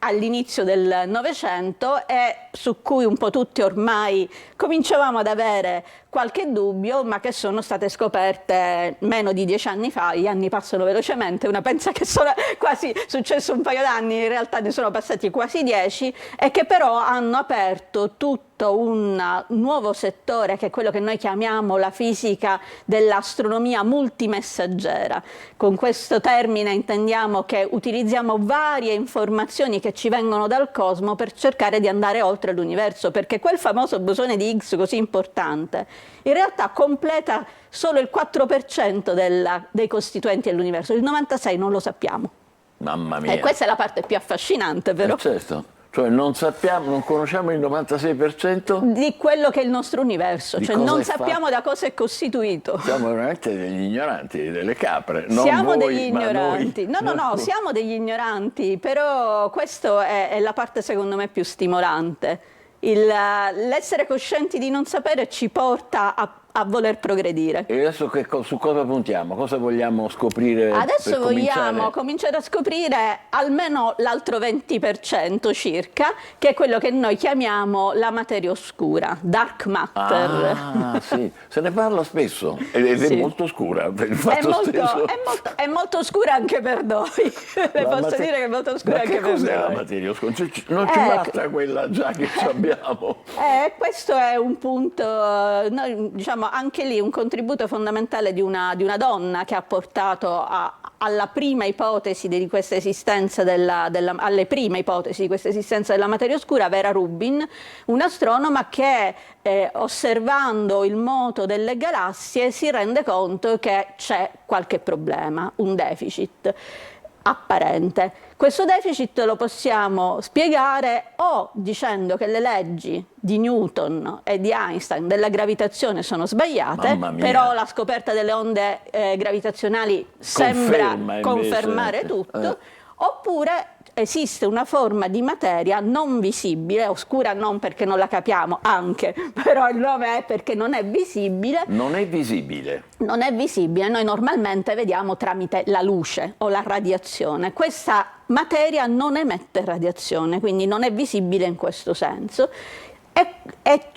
all'inizio del Novecento, e su cui un po' tutti ormai cominciavamo ad avere qualche dubbio, ma che sono state scoperte meno di 10 anni fa. Gli anni passano velocemente, una pensa che sono quasi successo un paio d'anni, in realtà ne sono passati quasi 10, e che però hanno aperto tutto un nuovo settore, che è quello che noi chiamiamo la fisica dell'astronomia multimessaggera. Con questo termine intendiamo che utilizziamo varie informazioni che ci vengono dal cosmo per cercare di andare oltre l'universo, perché quel famoso bosone di Higgs così importante in realtà completa solo il 4% dei costituenti dell'universo, il 96% non lo sappiamo. Mamma mia. E questa è la parte più affascinante, però. Certo, cioè non conosciamo il 96% di quello che è il nostro universo, cioè non sappiamo fatto. Da cosa è costituito. Siamo veramente degli ignoranti, delle capre. Non siamo voi, degli ignoranti. No, siamo degli ignoranti, però questa è la parte secondo me più stimolante. L'essere coscienti di non sapere ci porta a voler progredire. E adesso su cosa puntiamo? Cosa vogliamo scoprire? Adesso vogliamo cominciare a scoprire almeno l'altro 20% circa, che è quello che noi chiamiamo la materia oscura, dark matter. Ah, sì, se ne parla spesso ed è molto oscura. È molto oscura anche per noi. Le posso dire che è molto oscura anche per noi. Ma che cos'è la materia oscura? Non ci basta quella già che abbiamo. Questo è un punto, noi diciamo diciamo anche lì un contributo fondamentale di una donna che ha portato alla prima ipotesi di questa esistenza alle prime ipotesi di questa esistenza della materia oscura, Vera Rubin, un'astronoma che osservando il moto delle galassie si rende conto che c'è qualche problema, un deficit apparente. Questo deficit lo possiamo spiegare o dicendo che le leggi di Newton e di Einstein della gravitazione sono sbagliate, però la scoperta delle onde gravitazionali sembra confermare tutto, oppure esiste una forma di materia non visibile, oscura non perché non la capiamo, anche, però il nome è perché non è visibile. Non è visibile. Non è visibile, noi normalmente vediamo tramite la luce o la radiazione. Questa materia non emette radiazione, quindi non è visibile in questo senso. E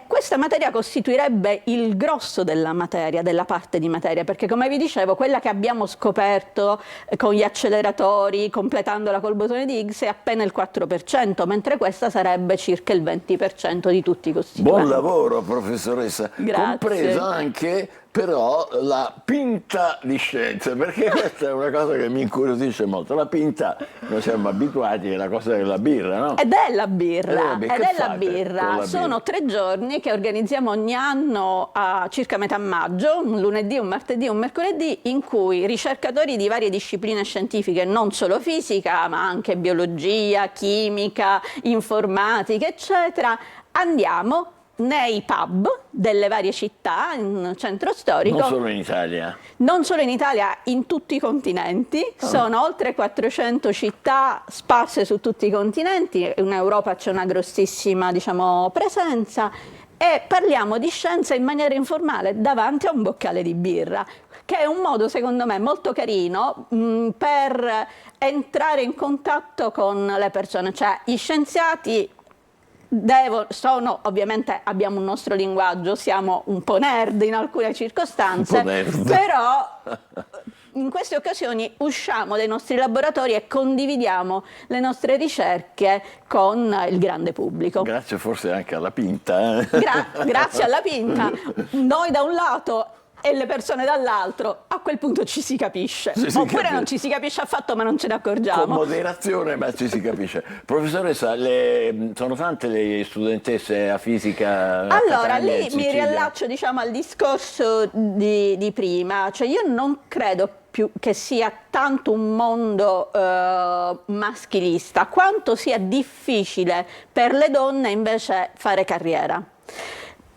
questa materia costituirebbe il grosso della materia, della parte di materia, perché come vi dicevo, quella che abbiamo scoperto con gli acceleratori, completandola col bosone di Higgs, è appena il 4%, mentre questa sarebbe circa il 20% di tutti i costituenti. Buon lavoro, professoressa. Grazie. Compresa anche però la pinta di scienze, perché questa è una cosa che mi incuriosisce molto. La pinta, noi siamo abituati, è la cosa della birra, no? Ed è la birra, birra. Sono 3 giorni che organizziamo ogni anno a circa metà maggio, un lunedì, un martedì, un mercoledì, in cui ricercatori di varie discipline scientifiche, non solo fisica, ma anche biologia, chimica, informatica, eccetera, andiamo nei pub delle varie città in centro storico. Non solo in Italia. Non solo in Italia, in tutti i continenti. Sono oltre 400 città sparse su tutti i continenti. In Europa c'è una grossissima, diciamo, presenza. E parliamo di scienza in maniera informale davanti a un boccale di birra, che è un modo, secondo me, molto carino per entrare in contatto con le persone. Cioè, gli scienziati ovviamente abbiamo un nostro linguaggio, siamo un po' nerd in alcune circostanze, però in queste occasioni usciamo dai nostri laboratori e condividiamo le nostre ricerche con il grande pubblico. Grazie forse anche alla pinta. Grazie alla pinta. Noi da un lato e le persone dall'altro, a quel punto ci si capisce. Oppure non ci si capisce affatto, ma non ce ne accorgiamo. Con moderazione, ma ci si capisce. Professoressa, sono tante le studentesse a fisica? Allora, lì mi riallaccio, diciamo, al discorso di prima. Cioè, io non credo più che sia tanto un mondo maschilista, quanto sia difficile per le donne invece fare carriera.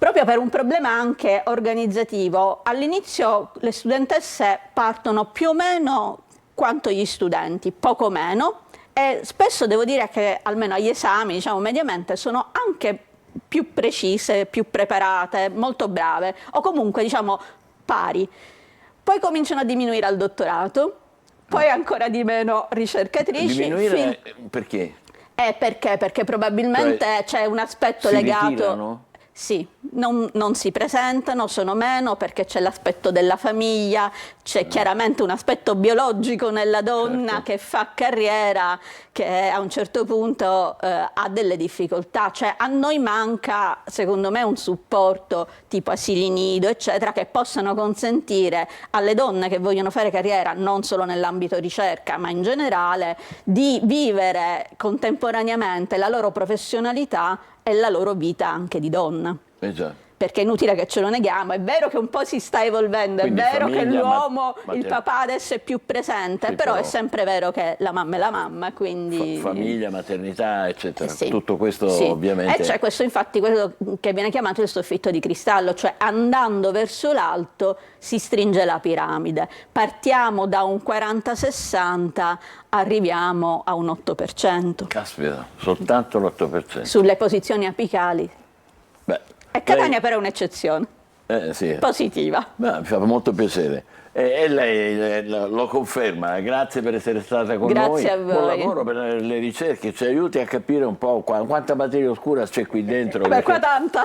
Proprio per un problema anche organizzativo. All'inizio le studentesse partono più o meno quanto gli studenti, poco meno, e spesso devo dire che almeno agli esami, diciamo mediamente, sono anche più precise, più preparate, molto brave, o comunque diciamo pari. Poi cominciano a diminuire al dottorato, poi ancora di meno ricercatrici. Diminuire perché? Perché probabilmente c'è un aspetto legato... Ritirano? Sì, non si presentano, sono meno perché c'è l'aspetto della famiglia, c'è chiaramente un aspetto biologico nella donna che fa carriera, che a un certo punto ha delle difficoltà. Cioè a noi manca, secondo me, un supporto tipo asili nido, eccetera, che possano consentire alle donne che vogliono fare carriera, non solo nell'ambito ricerca, ma in generale, di vivere contemporaneamente la loro professionalità e la loro vita anche di donna. Perché è inutile che ce lo neghiamo, è vero che un po' si sta evolvendo, quindi è vero che l'uomo, il papà adesso è più presente, però è sempre vero che la mamma è la mamma, quindi... Famiglia, maternità, eccetera, tutto questo ovviamente... E c'è questo, infatti, quello che viene chiamato il soffitto di cristallo, cioè andando verso l'alto si stringe la piramide. Partiamo da un 40-60, arriviamo a un 8%. Caspita, soltanto l'8%. Sulle posizioni apicali. E Catania però è un'eccezione. Sì. Positiva. Mi fa molto piacere. E lei lo conferma. Grazie per essere stata con noi. Grazie a voi. Buon lavoro per le ricerche, ci aiuti a capire un po' quanta materia oscura c'è qui dentro. Qua tanta.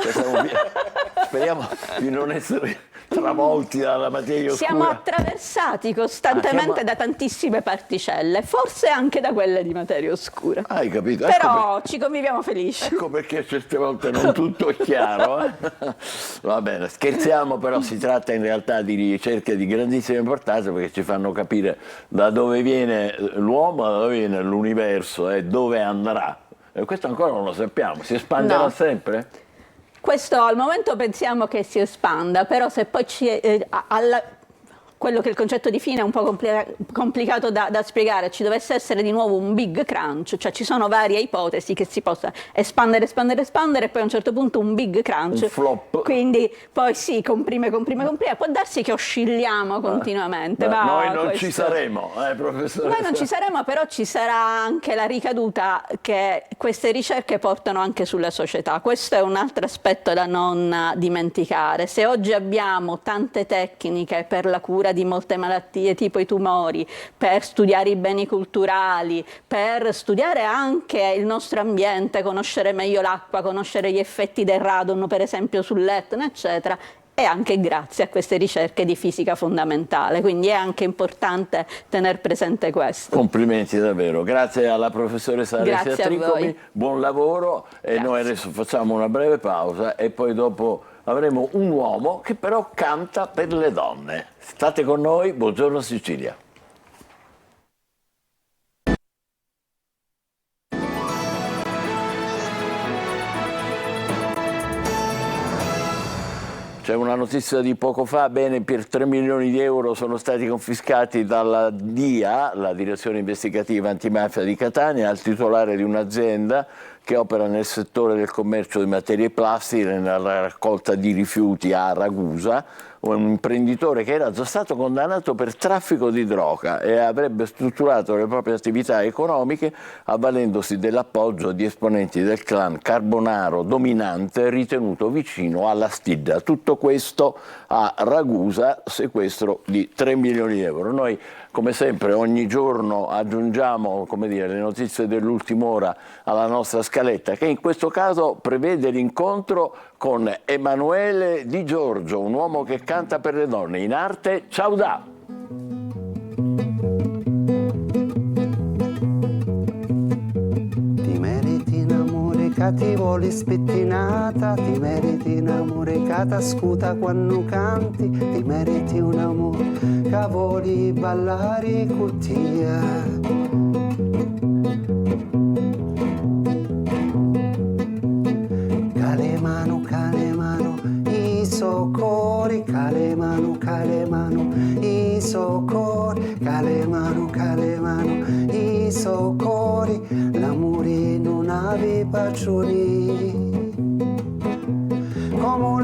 speriamo di non essere travolti dalla materia oscura. Siamo attraversati costantemente da tantissime particelle, forse anche da quelle di materia oscura. Hai capito? Però ci conviviamo felici. Ecco perché certe volte non tutto è chiaro. Va bene, scherziamo, però si tratta in realtà di ricerche di grandissima importanza perché ci fanno capire da dove viene l'uomo, da dove viene l'universo e dove andrà. E questo ancora non lo sappiamo. Si espanderà sempre? Questo al momento pensiamo che si espanda, però se poi quello che è il concetto di fine è un po' complicato da spiegare, ci dovesse essere di nuovo un big crunch, cioè ci sono varie ipotesi che si possa espandere e poi a un certo punto un big crunch. Un flop. Quindi poi si comprime, può darsi che oscilliamo continuamente. Ma noi non ci saremo, professore. Noi non ci saremo, però ci sarà anche la ricaduta che queste ricerche portano anche sulla società. Questo è un altro aspetto da non dimenticare. Se oggi abbiamo tante tecniche per la cura di molte malattie tipo i tumori, per studiare i beni culturali, per studiare anche il nostro ambiente, conoscere meglio l'acqua, conoscere gli effetti del radon per esempio sull'Etna eccetera, e anche grazie a queste ricerche di fisica fondamentale, quindi è anche importante tener presente questo. Complimenti davvero, grazie alla professoressa Alessia Tricomi, buon lavoro. E noi adesso facciamo una breve pausa e poi dopo avremo un uomo che però canta per le donne. State con noi, buongiorno Sicilia. C'è una notizia di poco fa, bene, per 3 milioni di euro sono stati confiscati dalla DIA, la Direzione Investigativa Antimafia di Catania, al titolare di un'azienda che opera nel settore del commercio di materie plastiche, nella raccolta di rifiuti a Ragusa, un imprenditore che era già stato condannato per traffico di droga e avrebbe strutturato le proprie attività economiche avvalendosi dell'appoggio di esponenti del clan Carbonaro dominante ritenuto vicino alla Stidda. Tutto questo a Ragusa, sequestro di 3 milioni di euro. Noi, come sempre, ogni giorno aggiungiamo, come dire, le notizie dell'ultima ora alla nostra scaletta, che in questo caso prevede l'incontro con Emanuele Di Giorgio, un uomo che canta per le donne, in arte Ciaudà. Ti meriti un amore cattivo, spettinata, ti meriti un amore catascuta quando canti, ti meriti un amore cavoli ballare cuttia. Calemano, i soccori, calemano, i soccori, calemano, i soccori, l'amore non ave pacioni. Come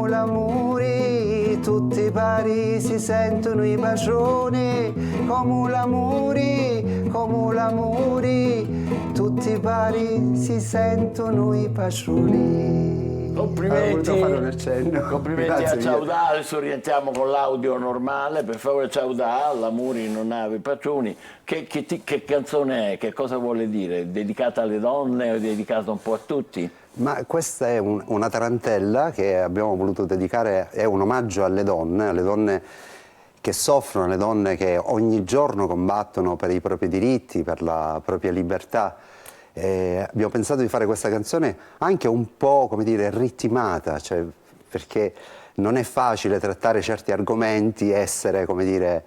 l'amore, tutti pari si sentono i bacioni, come l'amore, tutti pari si sentono i bacioni. Complimenti, complimenti a Ciaudà. Adesso rientriamo con l'audio normale, per favore. Ciaudà, l'amore non ave pacioni. Che canzone è? Che cosa vuole dire? Dedicata alle donne o dedicata un po' a tutti? Ma questa è una tarantella che abbiamo voluto dedicare, è un omaggio alle donne che soffrono, alle donne che ogni giorno combattono per i propri diritti, per la propria libertà. Abbiamo pensato di fare questa canzone anche un po', come dire, ritmata, cioè, perché non è facile trattare certi argomenti, essere, come dire,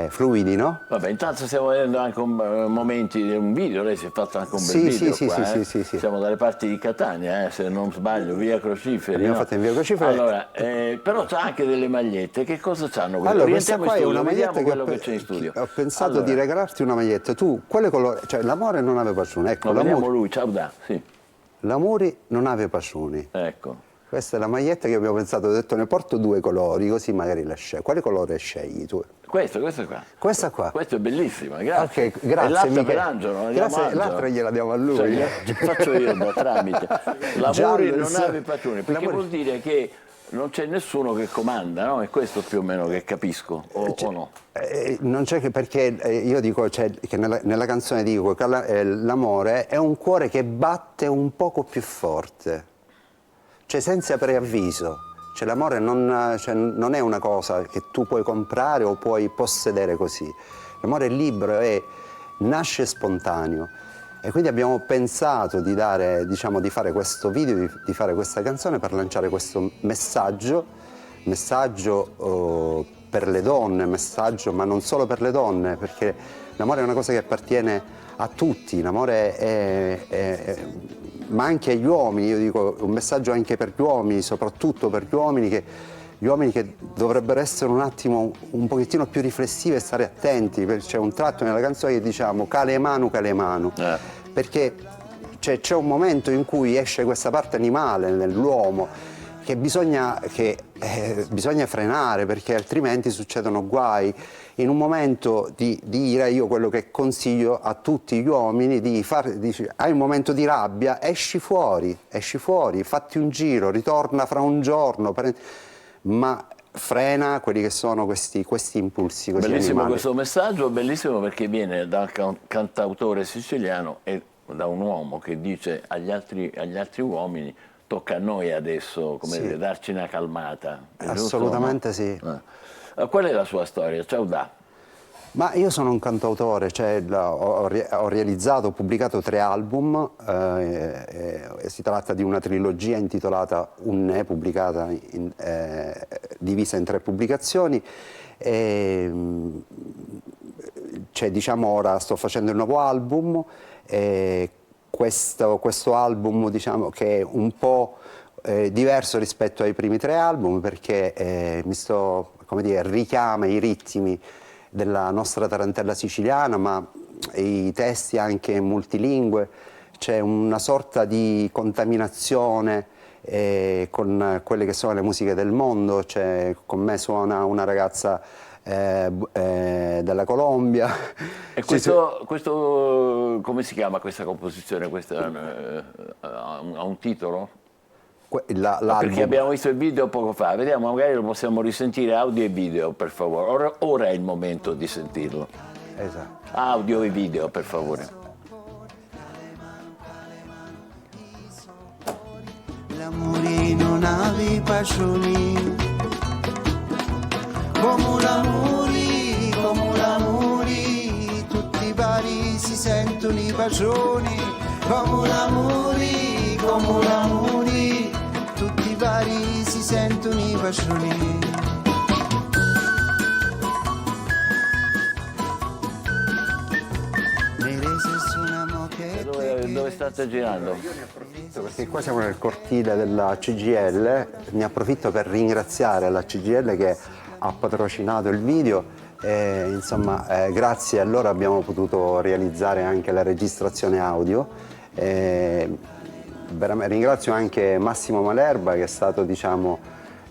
fluidi, no? Vabbè, intanto stiamo vedendo anche momenti di un video, lei si è fatto anche un bel video qua, sì. Siamo dalle parti di Catania, se non sbaglio, via Crociferi. Abbiamo fatto in via Crociferi. Allora, però c'ha anche delle magliette, che cosa c'hanno? Allora, questa qua è una maglietta che c'è in studio. Ho pensato di regalarti una maglietta, tu, quale colore, cioè l'amore non ave passione, ecco. Vediamo lui, Ciaudà, sì. L'amore non ave passioni. Ecco. Questa è la maglietta che abbiamo pensato, ho detto ne porto 2 colori, così magari la scegli. Quale colore scegli tu? Questa qua. Questa qua. Questa è bellissima, grazie. Ok, grazie. E l'altra per Angelo, l'altra gliela diamo a lui. Cioè, faccio io da tramite. L'amore non ave passione, perché vuol dire che non c'è nessuno che comanda, no? È questo più o meno che capisco, o no? Non c'è che, perché io dico, cioè, che nella canzone dico che l'amore è un cuore che batte un poco più forte. cioè senza preavviso. Cioè, l'amore non è una cosa che tu puoi comprare o puoi possedere così. L'amore è libero e nasce spontaneo. E quindi abbiamo pensato di fare questo video, di fare questa canzone per lanciare questo messaggio per le donne, ma non solo per le donne, perché l'amore è una cosa che appartiene a tutti, l'amore ma anche agli uomini, io dico un messaggio anche per gli uomini, soprattutto per gli uomini che dovrebbero essere un attimo un pochettino più riflessivi e stare attenti, perché c'è un tratto nella canzone che diciamo cale manu, perché c'è un momento in cui esce questa parte animale nell'uomo che bisogna frenare, perché altrimenti succedono guai. In un momento di ira, io quello che consiglio a tutti gli uomini hai un momento di rabbia, esci fuori, fatti un giro, ritorna fra un giorno, ma frena quelli che sono questi impulsi così bellissimo animali. Questo messaggio, bellissimo perché viene dal cantautore siciliano e da un uomo che dice agli altri uomini: tocca a noi adesso, come dire, darci una calmata. Assolutamente giusto, sì. no? Qual è la sua storia? Ciaudà. Ma io sono un cantautore, cioè ho realizzato, ho pubblicato 3 album, si tratta di una trilogia intitolata Unne, pubblicata divisa in 3 pubblicazioni. Diciamo, ora sto facendo il nuovo album, questo album diciamo che è un po' diverso rispetto ai primi 3 album, perché richiama i ritmi della nostra tarantella siciliana, ma i testi anche multilingue. C'è una sorta di contaminazione con quelle che sono le musiche del mondo. Con me suona una ragazza della Colombia. E questo come si chiama questa composizione? Ha un titolo? Perché abbiamo visto il video poco fa, vediamo, magari lo possiamo risentire audio e video, per favore. Ora è il momento di sentirlo. Esatto. Audio e video, per favore. L'amore non ave passioni, come l'amore, tutti i pari si sentono i passioni, come l'amore, tutti i pari si sentono i passioni. Dove state girando? Io ne approfitto perché qua siamo nel cortile della CGIL, ne approfitto per ringraziare la CGIL che ha patrocinato il video e, grazie a loro abbiamo potuto realizzare anche la registrazione audio. Ringrazio anche Massimo Malerba, che è stato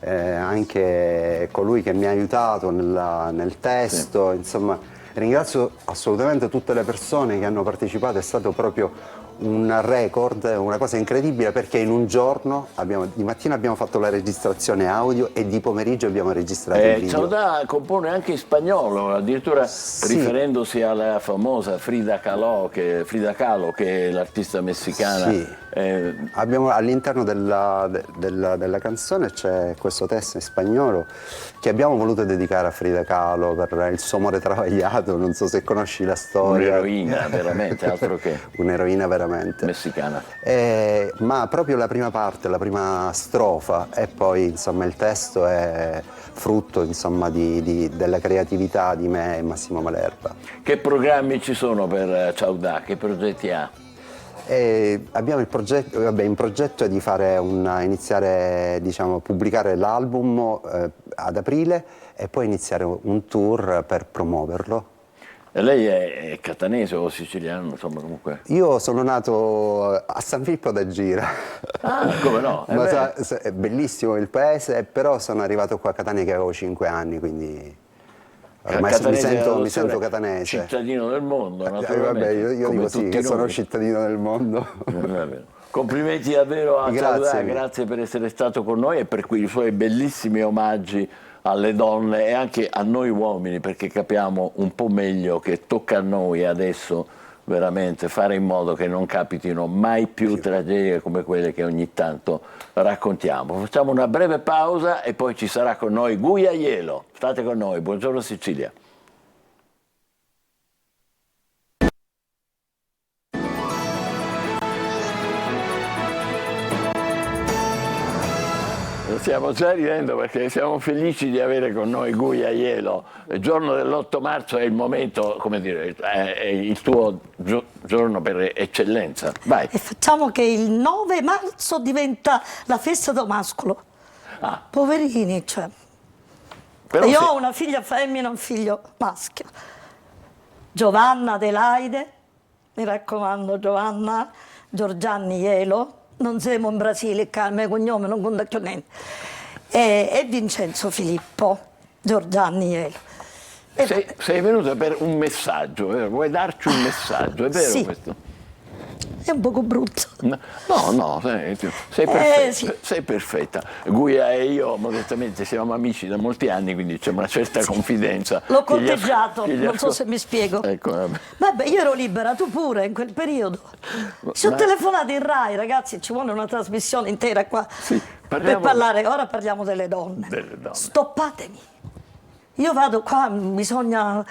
anche colui che mi ha aiutato nel testo. Sì. Ringrazio assolutamente tutte le persone che hanno partecipato, è stato proprio un record, una cosa incredibile, perché in un giorno di mattina abbiamo fatto la registrazione audio e di pomeriggio abbiamo registrato il video. Ciaudà compone anche in spagnolo, addirittura riferendosi alla famosa Frida Kahlo, che è l'artista messicana. Sì. Abbiamo all'interno della canzone c'è questo testo in spagnolo che abbiamo voluto dedicare a Frida Kahlo per il suo amore travagliato. Non so se conosci la storia. Un'eroina veramente, altro che un'eroina veramente messicana. Ma proprio la prima parte, la prima strofa, e poi il testo è frutto della creatività di me e Massimo Malerba. Che programmi ci sono per Ciaudà? Che progetti ha? Abbiamo in progetto di iniziare a pubblicare l'album ad aprile e poi iniziare un tour per promuoverlo. E lei è catanese o siciliano, comunque? Io sono nato a San Filippo da Gira. Ah, come no? È bellissimo il paese, però sono arrivato qua a Catania che avevo 5 anni, quindi ormai mi sento catanese. Cittadino del mondo, naturalmente. Io dico sì, che sono cittadino del mondo. Complimenti davvero a Ciaudà, grazie per essere stato con noi e per i suoi bellissimi omaggi alle donne e anche a noi uomini, perché capiamo un po' meglio che tocca a noi adesso veramente fare in modo che non capitino mai più tragedie come quelle che ogni tanto raccontiamo. Facciamo una breve pausa e poi ci sarà con noi Guy Aiello. State con noi, buongiorno Sicilia. Stiamo già ridendo perché siamo felici di avere con noi Guy Aiello. Il giorno dell'8 marzo è il momento, come dire, è il tuo giorno per eccellenza. Vai. E facciamo che il 9 marzo diventa la festa del mascolo. Ah. Poverini, cioè. Però io ho una figlia femmina e un figlio maschio. Giovanna Adelaide, mi raccomando Giovanna, Giorgianni Aiello. Non siamo in Brasile, il mio cognome non conta più niente. E Vincenzo Filippo, Giorgianni Aiello. Sei venuta per un messaggio, vero? Vuoi darci un messaggio, è vero sì. questo? È un poco brutto. No, sei perfetta, sì. sei perfetta. Guia e io modestamente siamo amici da molti anni, quindi c'è una certa confidenza. L'ho conteggiato, non so se mi spiego. Ecco, vabbè, io ero libera, tu pure in quel periodo. Ci ho telefonato in Rai, ragazzi, ci vuole una trasmissione intera qua per parlare. Ora parliamo delle donne. Stoppatemi. Io vado qua, bisogna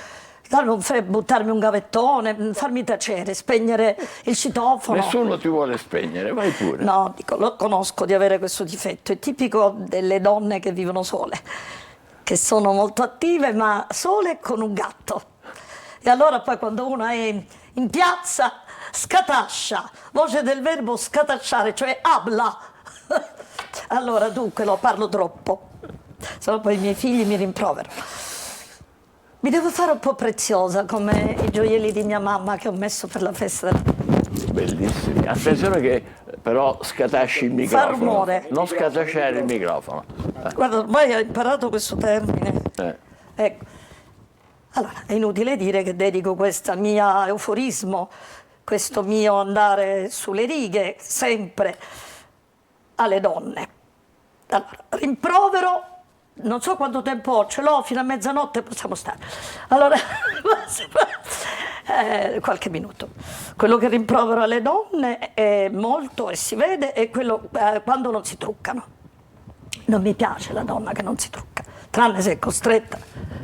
buttarmi un gavettone, farmi tacere, spegnere il citofono. Nessuno ti vuole spegnere, vai pure. No, dico, lo conosco di avere questo difetto, è tipico delle donne che vivono sole, che sono molto attive ma sole con un gatto. E allora poi quando uno è in piazza scatascia, voce del verbo scatasciare, cioè habla. Allora dunque lo parlo troppo, sennò poi i miei figli mi rimproverano. Mi devo fare un po' preziosa come i gioielli di mia mamma che ho messo per la festa. Bellissimi. Attenzione che però scatasci il microfono. Fa rumore. Non scatasciare il microfono. Guarda, ormai ho imparato questo termine. Ecco. Allora, è inutile dire che dedico questo mio euforismo, questo mio andare sulle righe, sempre alle donne. Allora, rimprovero. Non so quanto tempo ho, ce l'ho fino a mezzanotte, possiamo stare. Allora, qualche minuto. Quello che rimprovero alle donne è molto, e si vede, è quello quando non si truccano. Non mi piace la donna che non si trucca, tranne se è costretta,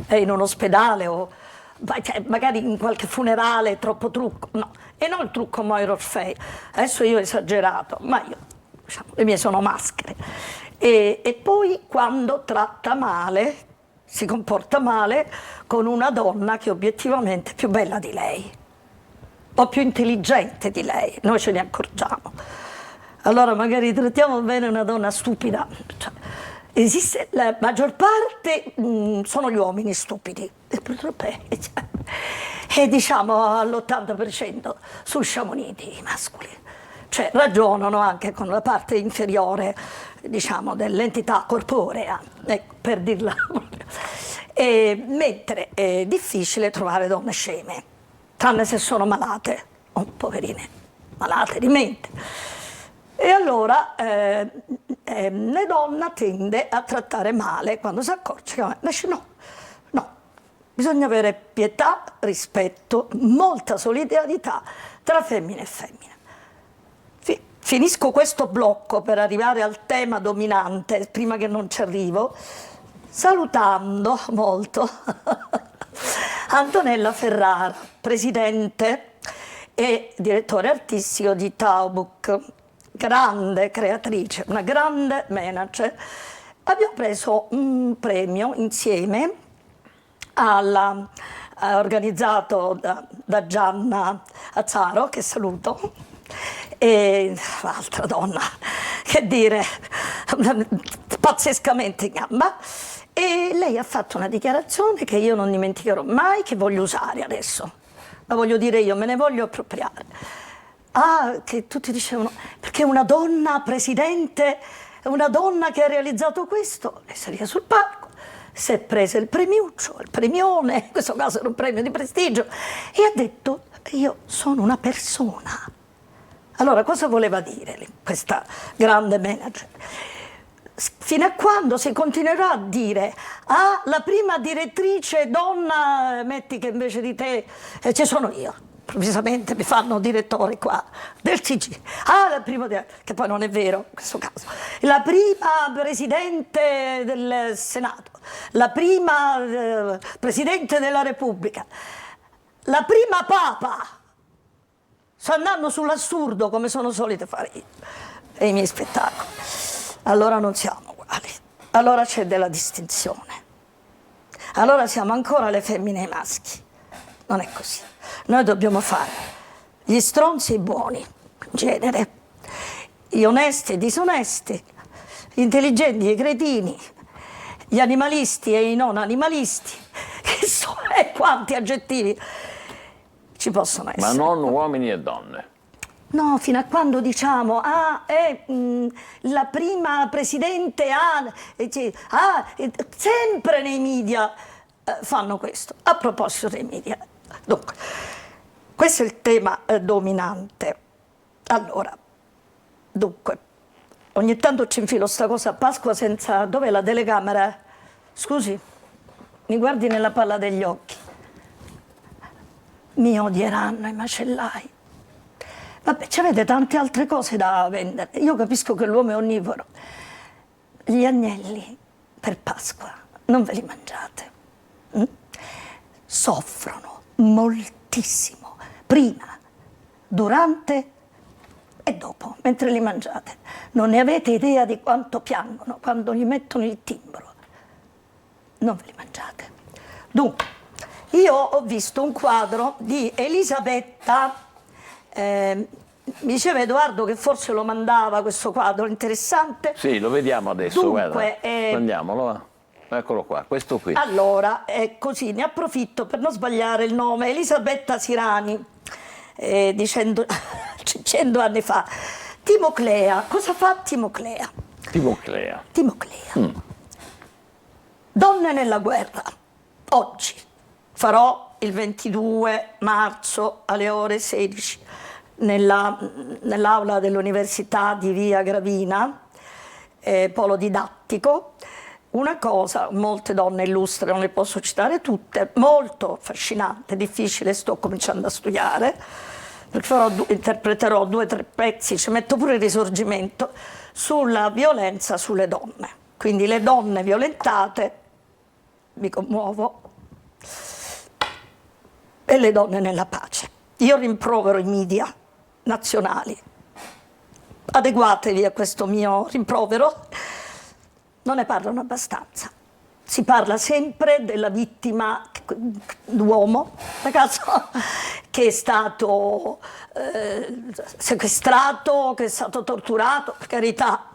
è in un ospedale o magari in qualche funerale, troppo trucco. No, e non il trucco Moira Orfei. Adesso io ho esagerato, ma io, diciamo, le mie sono maschere. E poi quando tratta male, si comporta male con una donna che obiettivamente è più bella di lei o più intelligente di lei, noi ce ne accorgiamo. Allora magari trattiamo bene una donna stupida. Cioè, esiste, la maggior parte sono gli uomini stupidi, purtroppo e diciamo all'80% sono sciamoniti i mascoli. Cioè ragionano anche con la parte inferiore, diciamo, dell'entità corporea, ecco, per dirla. Mentre è difficile trovare donne sceme, tranne se sono malate, poverine, malate di mente. E allora la donna tende a trattare male quando si accorge che invece no, bisogna avere pietà, rispetto, molta solidarietà tra femmine e femmine. Finisco questo blocco per arrivare al tema dominante, prima che non ci arrivo, salutando molto Antonella Ferrara, presidente e direttore artistico di Taubook, grande creatrice, una grande manager. Abbiamo preso un premio insieme organizzato da Gianna Azzaro, che saluto, e altra donna, che dire, pazzescamente in gamba, e lei ha fatto una dichiarazione che io non dimenticherò mai, che voglio usare adesso, la voglio dire io, me ne voglio appropriare. Che tutti dicevano, perché una donna presidente, una donna che ha realizzato questo, lei saliva sul palco, si è presa il premiuccio, il premione, in questo caso era un premio di prestigio, e ha detto, io sono una persona. Allora, cosa voleva dire questa grande manager? Fino a quando si continuerà a dire la prima direttrice donna, metti che invece di te ci sono io. improvvisamente mi fanno direttore qua del TG. Ah, che poi non è vero in questo caso. La prima presidente del Senato, la prima presidente della Repubblica, la prima papa. Sto andando sull'assurdo come sono solita fare io e i miei spettacoli. Allora non siamo uguali, allora c'è della distinzione. Allora siamo ancora le femmine e i maschi. Non è così. Noi dobbiamo fare gli stronzi e i buoni, in genere, gli onesti e i disonesti, gli intelligenti e i cretini, gli animalisti e i non animalisti. Che so, quanti aggettivi ci possono essere. Ma non uomini e donne. No, fino a quando diciamo, la prima presidente sempre nei media fanno questo. A proposito dei media, dunque, questo è il tema dominante. Allora, dunque, ogni tanto ci infilo sta cosa a Pasqua senza... Dov'è la telecamera? Scusi, mi guardi nella palla degli occhi. Mi odieranno i macellai. Vabbè, avete tante altre cose da vendere. Io capisco che l'uomo è onnivoro. Gli agnelli per Pasqua non ve li mangiate. Soffrono moltissimo, prima, durante e dopo, mentre li mangiate. Non ne avete idea di quanto piangono quando gli mettono il timbro. Non ve li mangiate. Dunque, io ho visto un quadro di Elisabetta. Mi diceva Edoardo che forse lo mandava questo quadro interessante. Sì, lo vediamo adesso. Dunque, guarda. Andiamolo, eccolo qua, questo qui. Allora, così ne approfitto per non sbagliare il nome. Elisabetta Sirani, dicendo 100 anni fa. Timoclea, cosa fa Timoclea? Timoclea. Donne nella guerra. Oggi farò il 22 marzo alle ore 16 nell'aula dell'Università di Via Gravina, polo didattico, una cosa, molte donne illustre, non le posso citare tutte, molto affascinante, difficile, sto cominciando a studiare, perché interpreterò 2 o 3 pezzi, ci metto pure il Risorgimento, sulla violenza sulle donne. Quindi le donne violentate, mi commuovo, e le donne nella pace. Io rimprovero i media nazionali. Adeguatevi a questo mio rimprovero. Non ne parlano abbastanza. Si parla sempre della vittima d'uomo, ragazzo che è stato sequestrato, che è stato torturato. Per carità,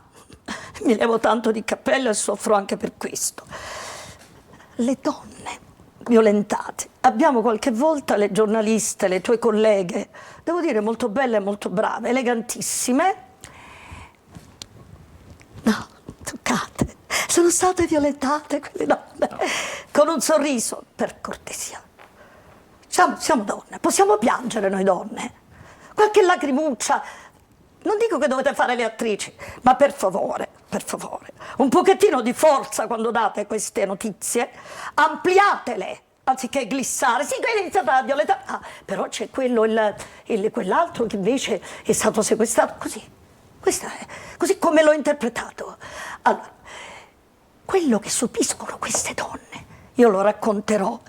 mi levo tanto di cappello e soffro anche per questo. Le donne violentate. Abbiamo qualche volta le giornaliste, le tue colleghe, devo dire molto belle e molto brave, elegantissime. No, toccate. Sono state violentate quelle donne. Con un sorriso, per cortesia. Siamo donne, possiamo piangere noi donne. Qualche lacrimuccia. Non dico che dovete fare le attrici, ma per favore, un pochettino di forza quando date queste notizie, ampliatele, anziché glissare. Sì, quella è iniziata la violenza, però c'è quello, quell'altro che invece è stato sequestrato, così. Questo è, così come l'ho interpretato. Allora, quello che subiscono queste donne, io lo racconterò,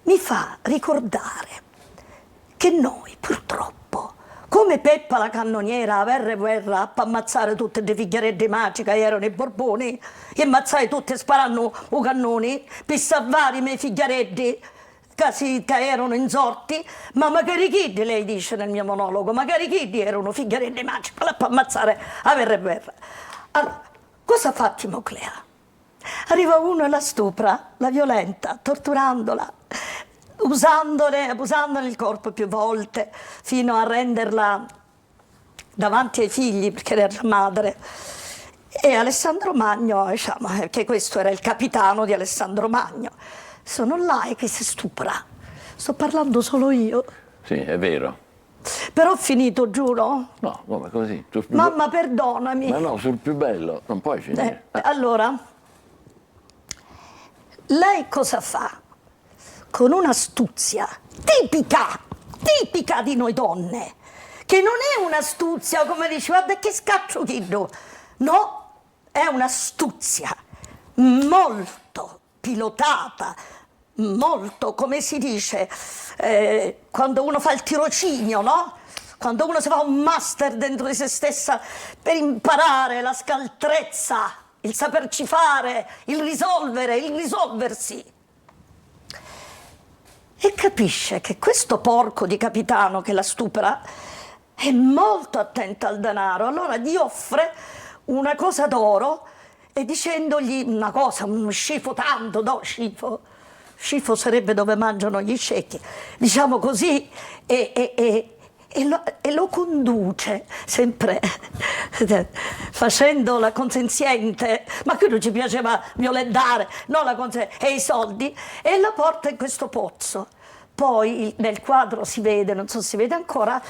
mi fa ricordare che noi, purtroppo, come Peppa la cannoniera, a guerra, a ammazzare tutte le figheredde magiche, erano i Borboni, e ammazzai tutte sparando i cannoni, per salvare i miei fighereddi che erano insorti, ma magari chi, lei dice nel mio monologo, magari chi erano figheredde magiche, per ammazzare a guerra. Allora, cosa fa Timoclea? Arriva uno e la stupra, la violenta, torturandola, abusandone il corpo più volte, fino a renderla davanti ai figli, perché era la madre. E Alessandro Magno, diciamo, che questo era il capitano di Alessandro Magno, sono là e che si stupra. Sto parlando solo io. Sì, è vero. Però ho finito, giuro? No, come così? Mamma, perdonami. Ma no, sul più bello, non puoi finire. Allora, lei cosa fa? Con un'astuzia tipica tipica di noi donne, che non è un'astuzia, come dice, guarda che scaccio chiddo. No, è un'astuzia molto pilotata, molto, come si dice, quando uno fa il tirocinio, no? Quando uno si fa un master dentro di se stessa per imparare la scaltrezza, il saperci fare, il risolvere, il risolversi. E capisce che questo porco di capitano che la stupra è molto attento al denaro, allora gli offre una cosa d'oro e dicendogli una cosa, un scifo tanto, no, scifo sarebbe dove mangiano gli sceicchi, diciamo così, e lo conduce sempre facendo la consenziente, ma qui non ci piaceva violentare, no, la consenziente, e i soldi, e la porta in questo pozzo. Poi nel quadro si vede, non so se si vede ancora,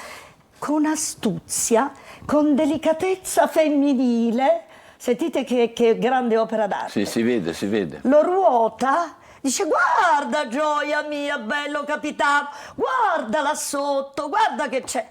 con astuzia, con delicatezza femminile, sentite che grande opera d'arte. Sì, si vede, si vede. Lo ruota, dice guarda gioia mia, bello capitano, guarda là sotto, guarda che c'è.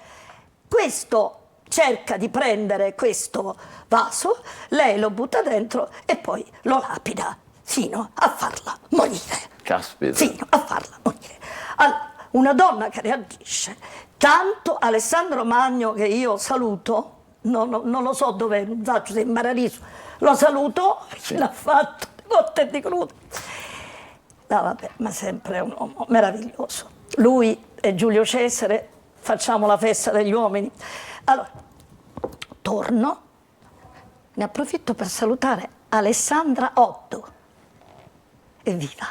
Questo cerca di prendere questo vaso, lei lo butta dentro e poi lo lapida fino a farla morire. Caspita. Fino a farla morire. Allora, una donna che reagisce, tanto Alessandro Magno, che io saluto, non lo so dove, non so se in Paradiso, lo saluto, ce l'ha fatto di botte e di crudo. No, vabbè, ma sempre un uomo meraviglioso. Lui e Giulio Cesare, facciamo la festa degli uomini. Allora, torno, ne approfitto per salutare Alessandra Otto. Evviva,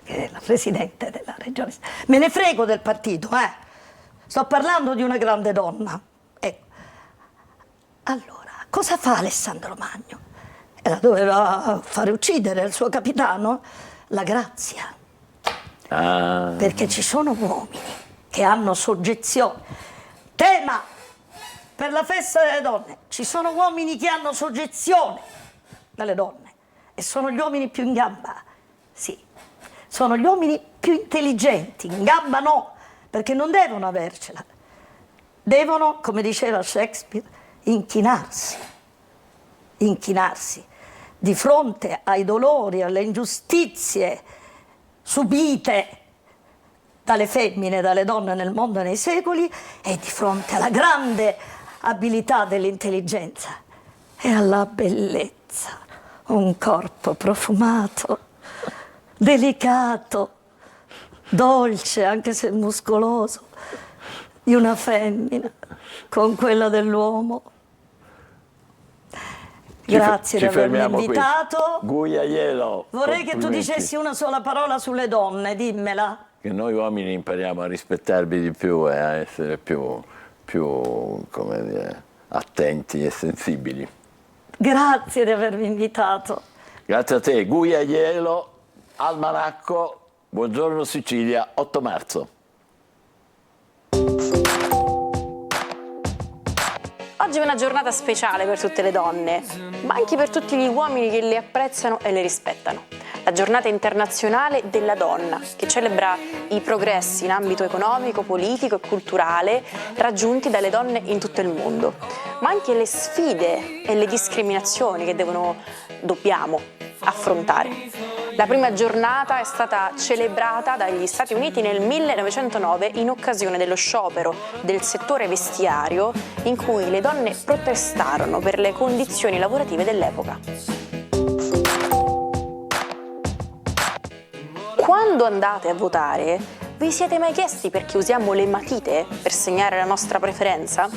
che è la presidente della regione. Me ne frego del partito, Sto parlando di una grande donna. Ecco. Allora, cosa fa Alessandro Magno? La doveva fare uccidere il suo capitano? La grazia. Perché ci sono uomini che hanno soggezione. Tema per la festa delle donne. Ci sono uomini che hanno soggezione dalle donne e sono gli uomini più in gamba. Sì, sono gli uomini più intelligenti. In gamba no, perché non devono avercela. Devono, come diceva Shakespeare, inchinarsi di fronte ai dolori, alle ingiustizie subite dalle femmine, dalle donne nel mondo nei secoli e di fronte alla grande abilità dell'intelligenza e alla bellezza. Un corpo profumato, delicato, dolce, anche se muscoloso, di una femmina con quella dell'uomo. Grazie di avermi invitato. Guaiaiello. Vorrei che tu dicessi una sola parola sulle donne, dimmela. Che noi uomini impariamo a rispettarvi di più e a essere più come dire, attenti e sensibili. Grazie di avermi invitato. Grazie a te. Guaiaiello, Almanacco, buongiorno Sicilia, 8 marzo. Oggi è una giornata speciale per tutte le donne, ma anche per tutti gli uomini che le apprezzano e le rispettano. La giornata internazionale della donna, che celebra i progressi in ambito economico, politico e culturale raggiunti dalle donne in tutto il mondo, ma anche le sfide e le discriminazioni che dobbiamo affrontare. La prima giornata è stata celebrata dagli Stati Uniti nel 1909 in occasione dello sciopero del settore vestiario in cui le donne protestarono per le condizioni lavorative dell'epoca. Quando andate a votare, vi siete mai chiesti perché usiamo le matite per segnare la nostra preferenza?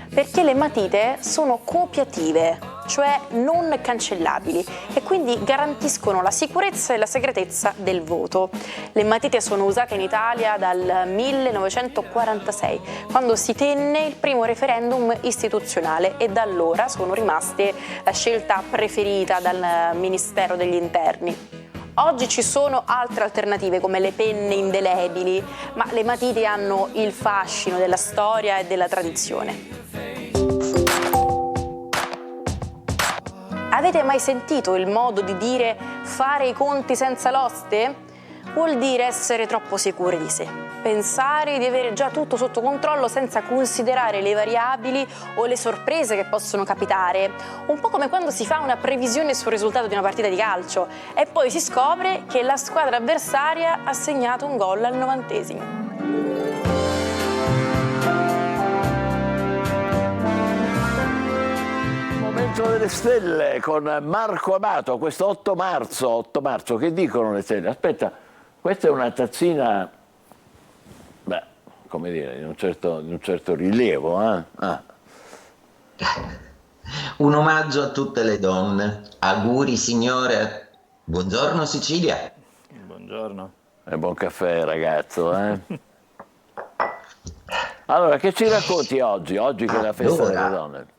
Perché le matite sono copiative, cioè non cancellabili, e quindi garantiscono la sicurezza e la segretezza del voto. Le matite sono usate in Italia dal 1946, quando si tenne il primo referendum istituzionale, e da allora sono rimaste la scelta preferita dal Ministero degli Interni. Oggi ci sono altre alternative come le penne indelebili, ma le matite hanno il fascino della storia e della tradizione. Avete mai sentito il modo di dire fare i conti senza l'oste? vuol dire essere troppo sicuri di sé, pensare di avere già tutto sotto controllo senza considerare le variabili o le sorprese che possono capitare, un po' come quando si fa una previsione sul risultato di una partita di calcio e poi si scopre che la squadra avversaria ha segnato un gol al 90°. Momento delle stelle con Marco Amato, questo 8 marzo, che dicono le stelle? Aspetta, questa è una tazzina, beh, come dire, di un certo rilievo, eh? Un omaggio a tutte le donne. Auguri signore. Buongiorno Sicilia. Buongiorno. E buon caffè ragazzo, eh? Allora, che ci racconti oggi? Oggi che è la festa delle donne.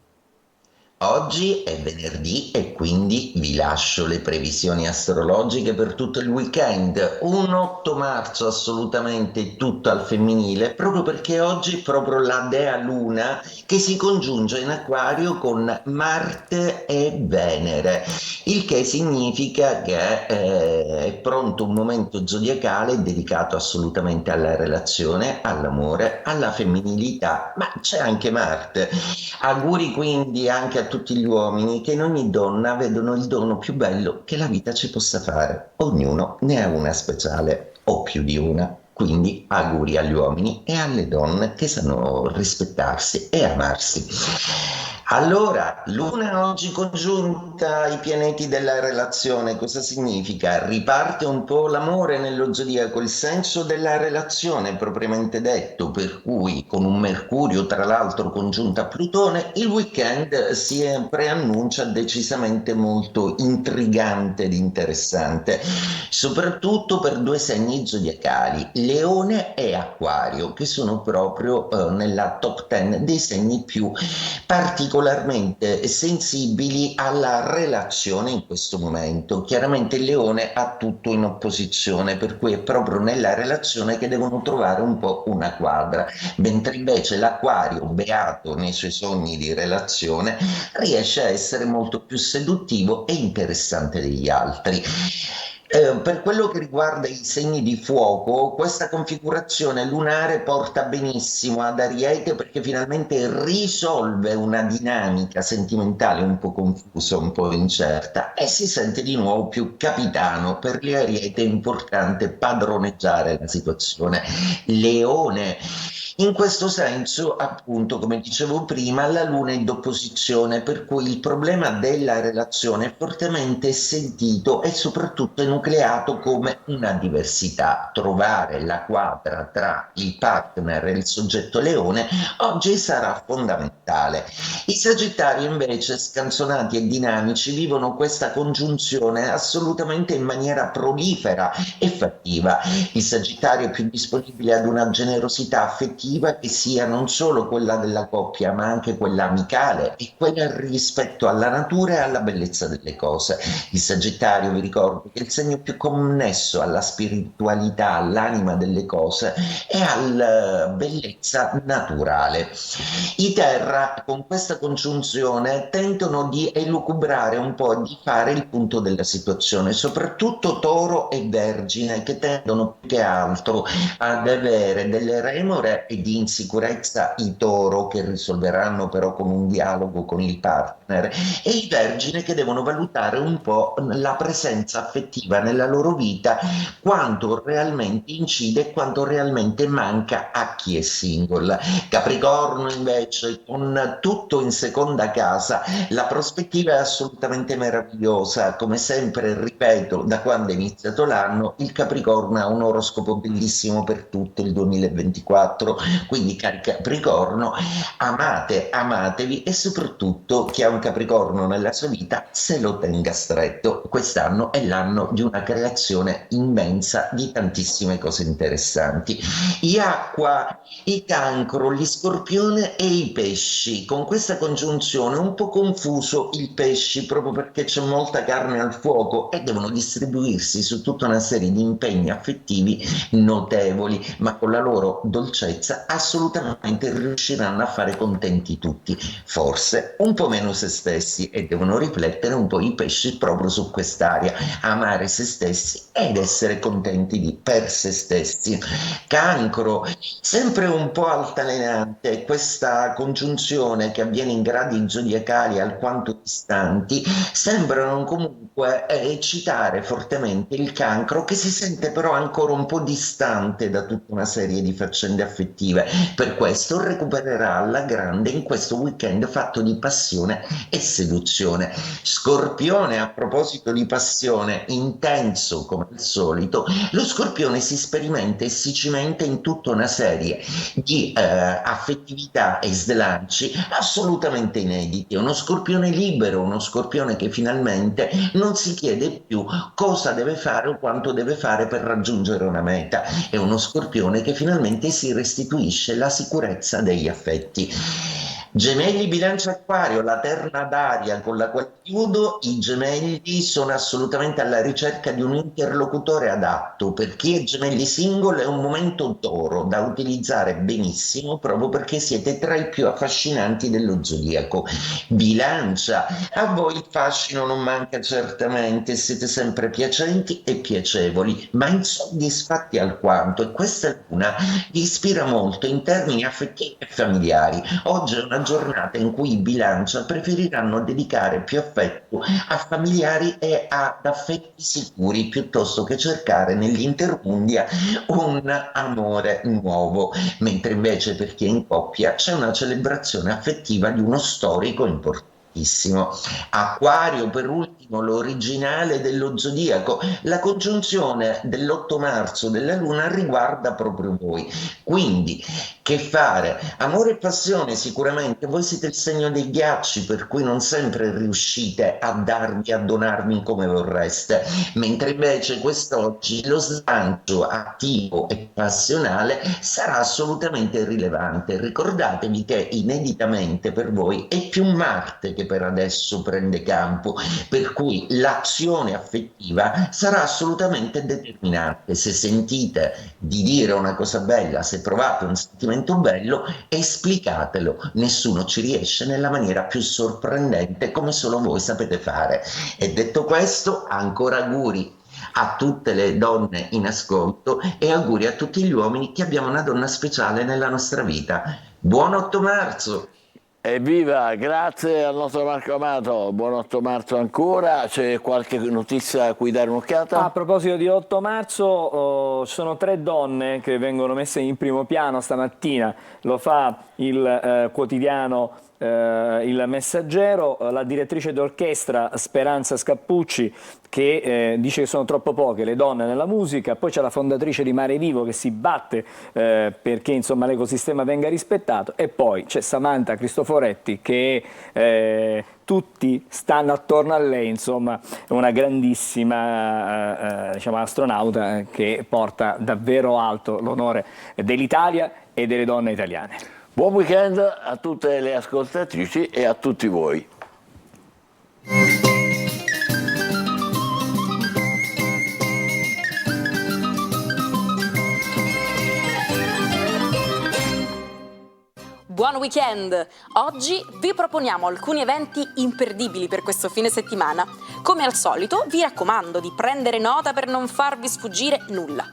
Oggi è venerdì e quindi vi lascio le previsioni astrologiche per tutto il weekend. Un 8 marzo assolutamente tutto al femminile, proprio perché oggi è proprio la dea Luna che si congiunge in Acquario con Marte e Venere, il che significa che è pronto un momento zodiacale dedicato assolutamente alla relazione, all'amore, alla femminilità, ma c'è anche Marte. Auguri quindi anche a tutti gli uomini che in ogni donna vedono il dono più bello che la vita ci possa fare. Ognuno ne ha una speciale o più di una. Quindi auguri agli uomini e alle donne che sanno rispettarsi e amarsi. Allora, Luna oggi congiunta i pianeti della relazione, cosa significa? Riparte un po' l'amore nello zodiaco, il senso della relazione propriamente detto, per cui con un Mercurio tra l'altro congiunta a Plutone, il weekend si preannuncia decisamente molto intrigante ed interessante, soprattutto per due segni zodiacali, Leone e Acquario, che sono proprio nella top 10 dei segni più particolarmente sensibili alla relazione in questo momento. Chiaramente il Leone ha tutto in opposizione, per cui è proprio nella relazione che devono trovare un po' una quadra, mentre invece l'Acquario, beato nei suoi sogni di relazione, riesce a essere molto più seduttivo e interessante degli altri. Per quello che riguarda i segni di fuoco, questa configurazione lunare porta benissimo ad Ariete perché finalmente risolve una dinamica sentimentale un po' confusa, un po' incerta e si sente di nuovo più capitano. Per gli Ariete è importante padroneggiare la situazione. Leone. In questo senso, appunto, come dicevo prima, la Luna è in opposizione, per cui il problema della relazione è fortemente sentito e soprattutto enucleato come una diversità. Trovare la quadra tra il partner e il soggetto Leone oggi sarà fondamentale. I Sagittari invece, scanzonati e dinamici, vivono questa congiunzione assolutamente in maniera prolifera e fattiva. Il Sagittario è più disponibile ad una generosità affettiva che sia non solo quella della coppia ma anche quella amicale e quella rispetto alla natura e alla bellezza delle cose. Il Sagittario, vi ricordo, che è il segno più connesso alla spiritualità, all'anima delle cose e alla bellezza naturale. I Terra con questa congiunzione tentano di elucubrare un po', di fare il punto della situazione, soprattutto Toro e Vergine, che tendono più che altro ad avere delle remore e di insicurezza i Toro, che risolveranno però con un dialogo con il partner, e i Vergine che devono valutare un po' la presenza affettiva nella loro vita, quanto realmente incide e quanto realmente manca a chi è single. Capricorno invece, con tutto in seconda casa, la prospettiva è assolutamente meravigliosa. Come sempre ripeto, da quando è iniziato l'anno, il Capricorno ha un oroscopo bellissimo per tutto il 2024, quindi cari Capricorno, amate, amatevi e soprattutto chi ha un Capricorno nella sua vita se lo tenga stretto. Quest'anno è l'anno di una creazione immensa di tantissime cose interessanti. Gli Acqua, i Cancro, gli Scorpione e i Pesci. Con questa congiunzione un po' confuso il Pesci, proprio perché c'è molta carne al fuoco e devono distribuirsi su tutta una serie di impegni affettivi notevoli, ma con la loro dolcezza assolutamente riusciranno a fare contenti tutti, forse un po' meno se stessi, e devono riflettere un po' i pesci proprio su quest'area, amare se stessi ed essere contenti per se stessi. Cancro, sempre un po' altalenante questa congiunzione che avviene in gradi zodiacali alquanto distanti, sembrano comunque eccitare fortemente il Cancro, che si sente però ancora un po' distante da tutta una serie di faccende affettive. Per questo recupererà alla grande in questo weekend fatto di passione e seduzione. Scorpione, a proposito di passione, intenso come al solito, lo Scorpione si sperimenta e si cimenta in tutta una serie di affettività e slanci assolutamente inediti. È uno Scorpione libero, uno Scorpione che finalmente non si chiede più cosa deve fare o quanto deve fare per raggiungere una meta. È uno Scorpione che finalmente si restituisce la sicurezza degli affetti. Gemelli, Bilancia, Acquario, la terna d'aria con la quale chiudo. I gemelli sono assolutamente alla ricerca di un interlocutore adatto. Per chi è gemelli single è un momento d'oro da utilizzare benissimo, proprio perché siete tra i più affascinanti dello zodiaco. Bilancia, a voi il fascino non manca certamente, siete sempre piacenti e piacevoli, ma insoddisfatti alquanto, e questa luna vi ispira molto in termini affettivi e familiari. Oggi è una giornata in cui i Bilancia preferiranno dedicare più affetto a familiari e ad affetti sicuri, piuttosto che cercare nell'intermundia un amore nuovo, mentre invece per chi è in coppia c'è una celebrazione affettiva di uno storico importante. Acquario, per ultimo, l'originale dello zodiaco. La congiunzione dell'8 marzo della luna riguarda proprio voi, quindi che fare? Amore e passione, sicuramente voi siete il segno dei ghiacci, per cui non sempre riuscite a darvi, a donarvi come vorreste, mentre invece quest'oggi lo slancio attivo e passionale sarà assolutamente rilevante. Ricordatevi che ineditamente per voi è più Marte che per adesso prende campo, per cui l'azione affettiva sarà assolutamente determinante. Se sentite di dire una cosa bella, se provate un sentimento bello, esplicatelo, nessuno ci riesce nella maniera più sorprendente, come solo voi sapete fare. E detto questo, ancora auguri a tutte le donne in ascolto e auguri a tutti gli uomini che abbiamo una donna speciale nella nostra vita. Buon 8 marzo! Evviva, grazie al nostro Marco Amato, buon 8 marzo ancora. C'è qualche notizia a cui dare un'occhiata? A proposito di 8 marzo, sono 3 donne che vengono messe in primo piano stamattina, lo fa il quotidiano Il Messaggero, la direttrice d'orchestra Speranza Scappucci che dice che sono troppo poche le donne nella musica, poi c'è la fondatrice di Mare Vivo che si batte perché insomma l'ecosistema venga rispettato, e poi c'è Samantha Cristoforetti che tutti stanno attorno a lei, insomma una grandissima diciamo, astronauta che porta davvero alto l'onore dell'Italia e delle donne italiane. Buon weekend a tutte le ascoltatrici e a tutti voi. Buon weekend! Oggi vi proponiamo alcuni eventi imperdibili per questo fine settimana. Come al solito vi raccomando di prendere nota per non farvi sfuggire nulla.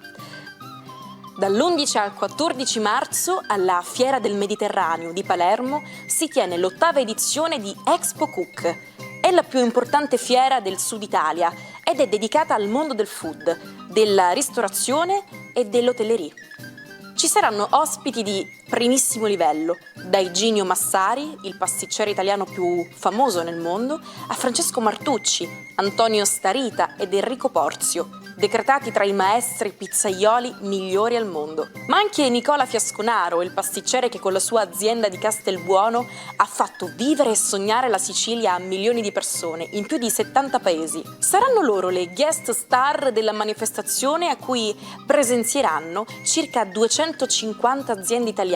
Dall'11 al 14 marzo alla Fiera del Mediterraneo di Palermo si tiene l'8ª edizione di Expo Cook. È la più importante fiera del Sud Italia ed è dedicata al mondo del food, della ristorazione e dell'hotellerie. Ci saranno ospiti di primissimo livello, da Iginio Massari, il pasticcere italiano più famoso nel mondo, a Francesco Martucci, Antonio Starita ed Enrico Porzio, decretati tra i maestri pizzaioli migliori al mondo. Ma anche Nicola Fiasconaro, il pasticcere che con la sua azienda di Castelbuono ha fatto vivere e sognare la Sicilia a milioni di persone in più di 70 paesi. Saranno loro le guest star della manifestazione, a cui presenzieranno circa 250 aziende italiane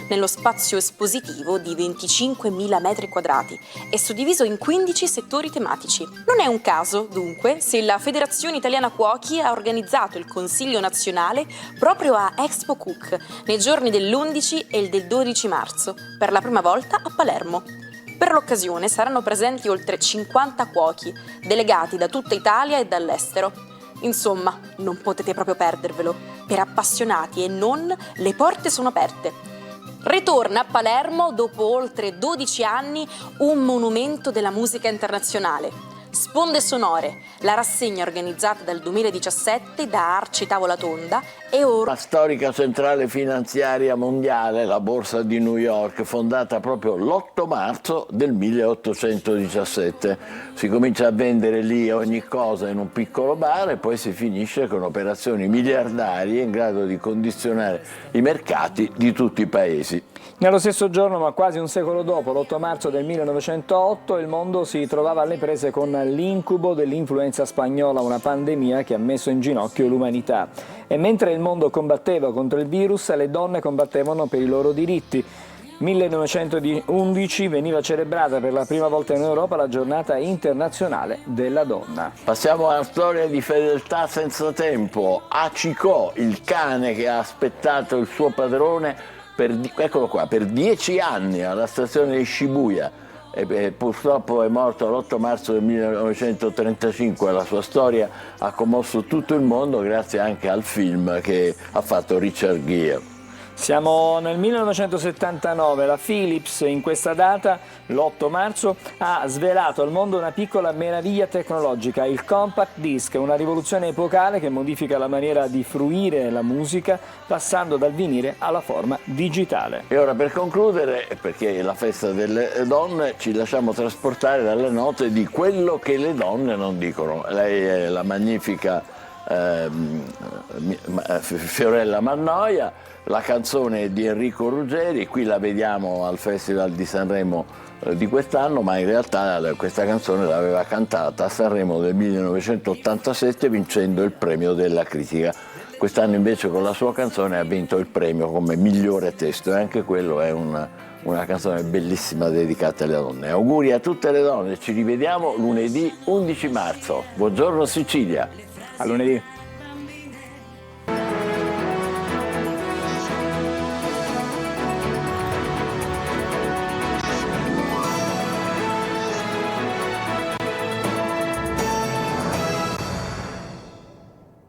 nello spazio espositivo di 25.000 metri quadrati e suddiviso in 15 settori tematici. Non è un caso, dunque, se la Federazione Italiana Cuochi cuochi ha organizzato il Consiglio Nazionale proprio a Expo Cook nei giorni dell'11 e del 12 marzo, per la prima volta a Palermo. Per l'occasione saranno presenti oltre 50 cuochi, delegati da tutta Italia e dall'estero. Insomma, non potete proprio perdervelo. Per appassionati e non, le porte sono aperte. Ritorna a Palermo dopo oltre 12 anni un monumento della musica internazionale. Sponde Sonore, la rassegna organizzata dal 2017 da Arci Tavola Tonda e La storica centrale finanziaria mondiale, la Borsa di New York, fondata proprio l'8 marzo del 1817. Si comincia a vendere lì ogni cosa in un piccolo bar e poi si finisce con operazioni miliardarie in grado di condizionare i mercati di tutti i paesi. Nello stesso giorno, ma quasi un secolo dopo, l'8 marzo del 1908, il mondo si trovava alle prese con l'incubo dell'influenza spagnola, una pandemia che ha messo in ginocchio l'umanità. E mentre il mondo combatteva contro il virus, le donne combattevano per i loro diritti. 1911 veniva celebrata per la prima volta in Europa la giornata internazionale della donna. Passiamo alla storia di fedeltà senza tempo. Hachiko, il cane che ha aspettato il suo padrone eccolo qua, per 10 anni alla stazione di Shibuya e purtroppo è morto l'8 marzo del 1935. La sua storia ha commosso tutto il mondo grazie anche al film che ha fatto Richard Gere. Siamo nel 1979, la Philips in questa data, l'8 marzo, ha svelato al mondo una piccola meraviglia tecnologica, il compact disc, una rivoluzione epocale che modifica la maniera di fruire la musica passando dal vinile alla forma digitale. E ora per concludere, perché è la festa delle donne, ci lasciamo trasportare dalle note di quello che le donne non dicono. Lei è la magnifica Fiorella Mannoia. La canzone è di Enrico Ruggeri, qui la vediamo al Festival di Sanremo di quest'anno, ma in realtà questa canzone l'aveva cantata a Sanremo del 1987 vincendo il premio della critica. Quest'anno invece con la sua canzone ha vinto il premio come migliore testo e anche quello è una canzone bellissima dedicata alle donne. Auguri a tutte le donne, ci rivediamo lunedì 11 marzo. Buongiorno Sicilia. A lunedì.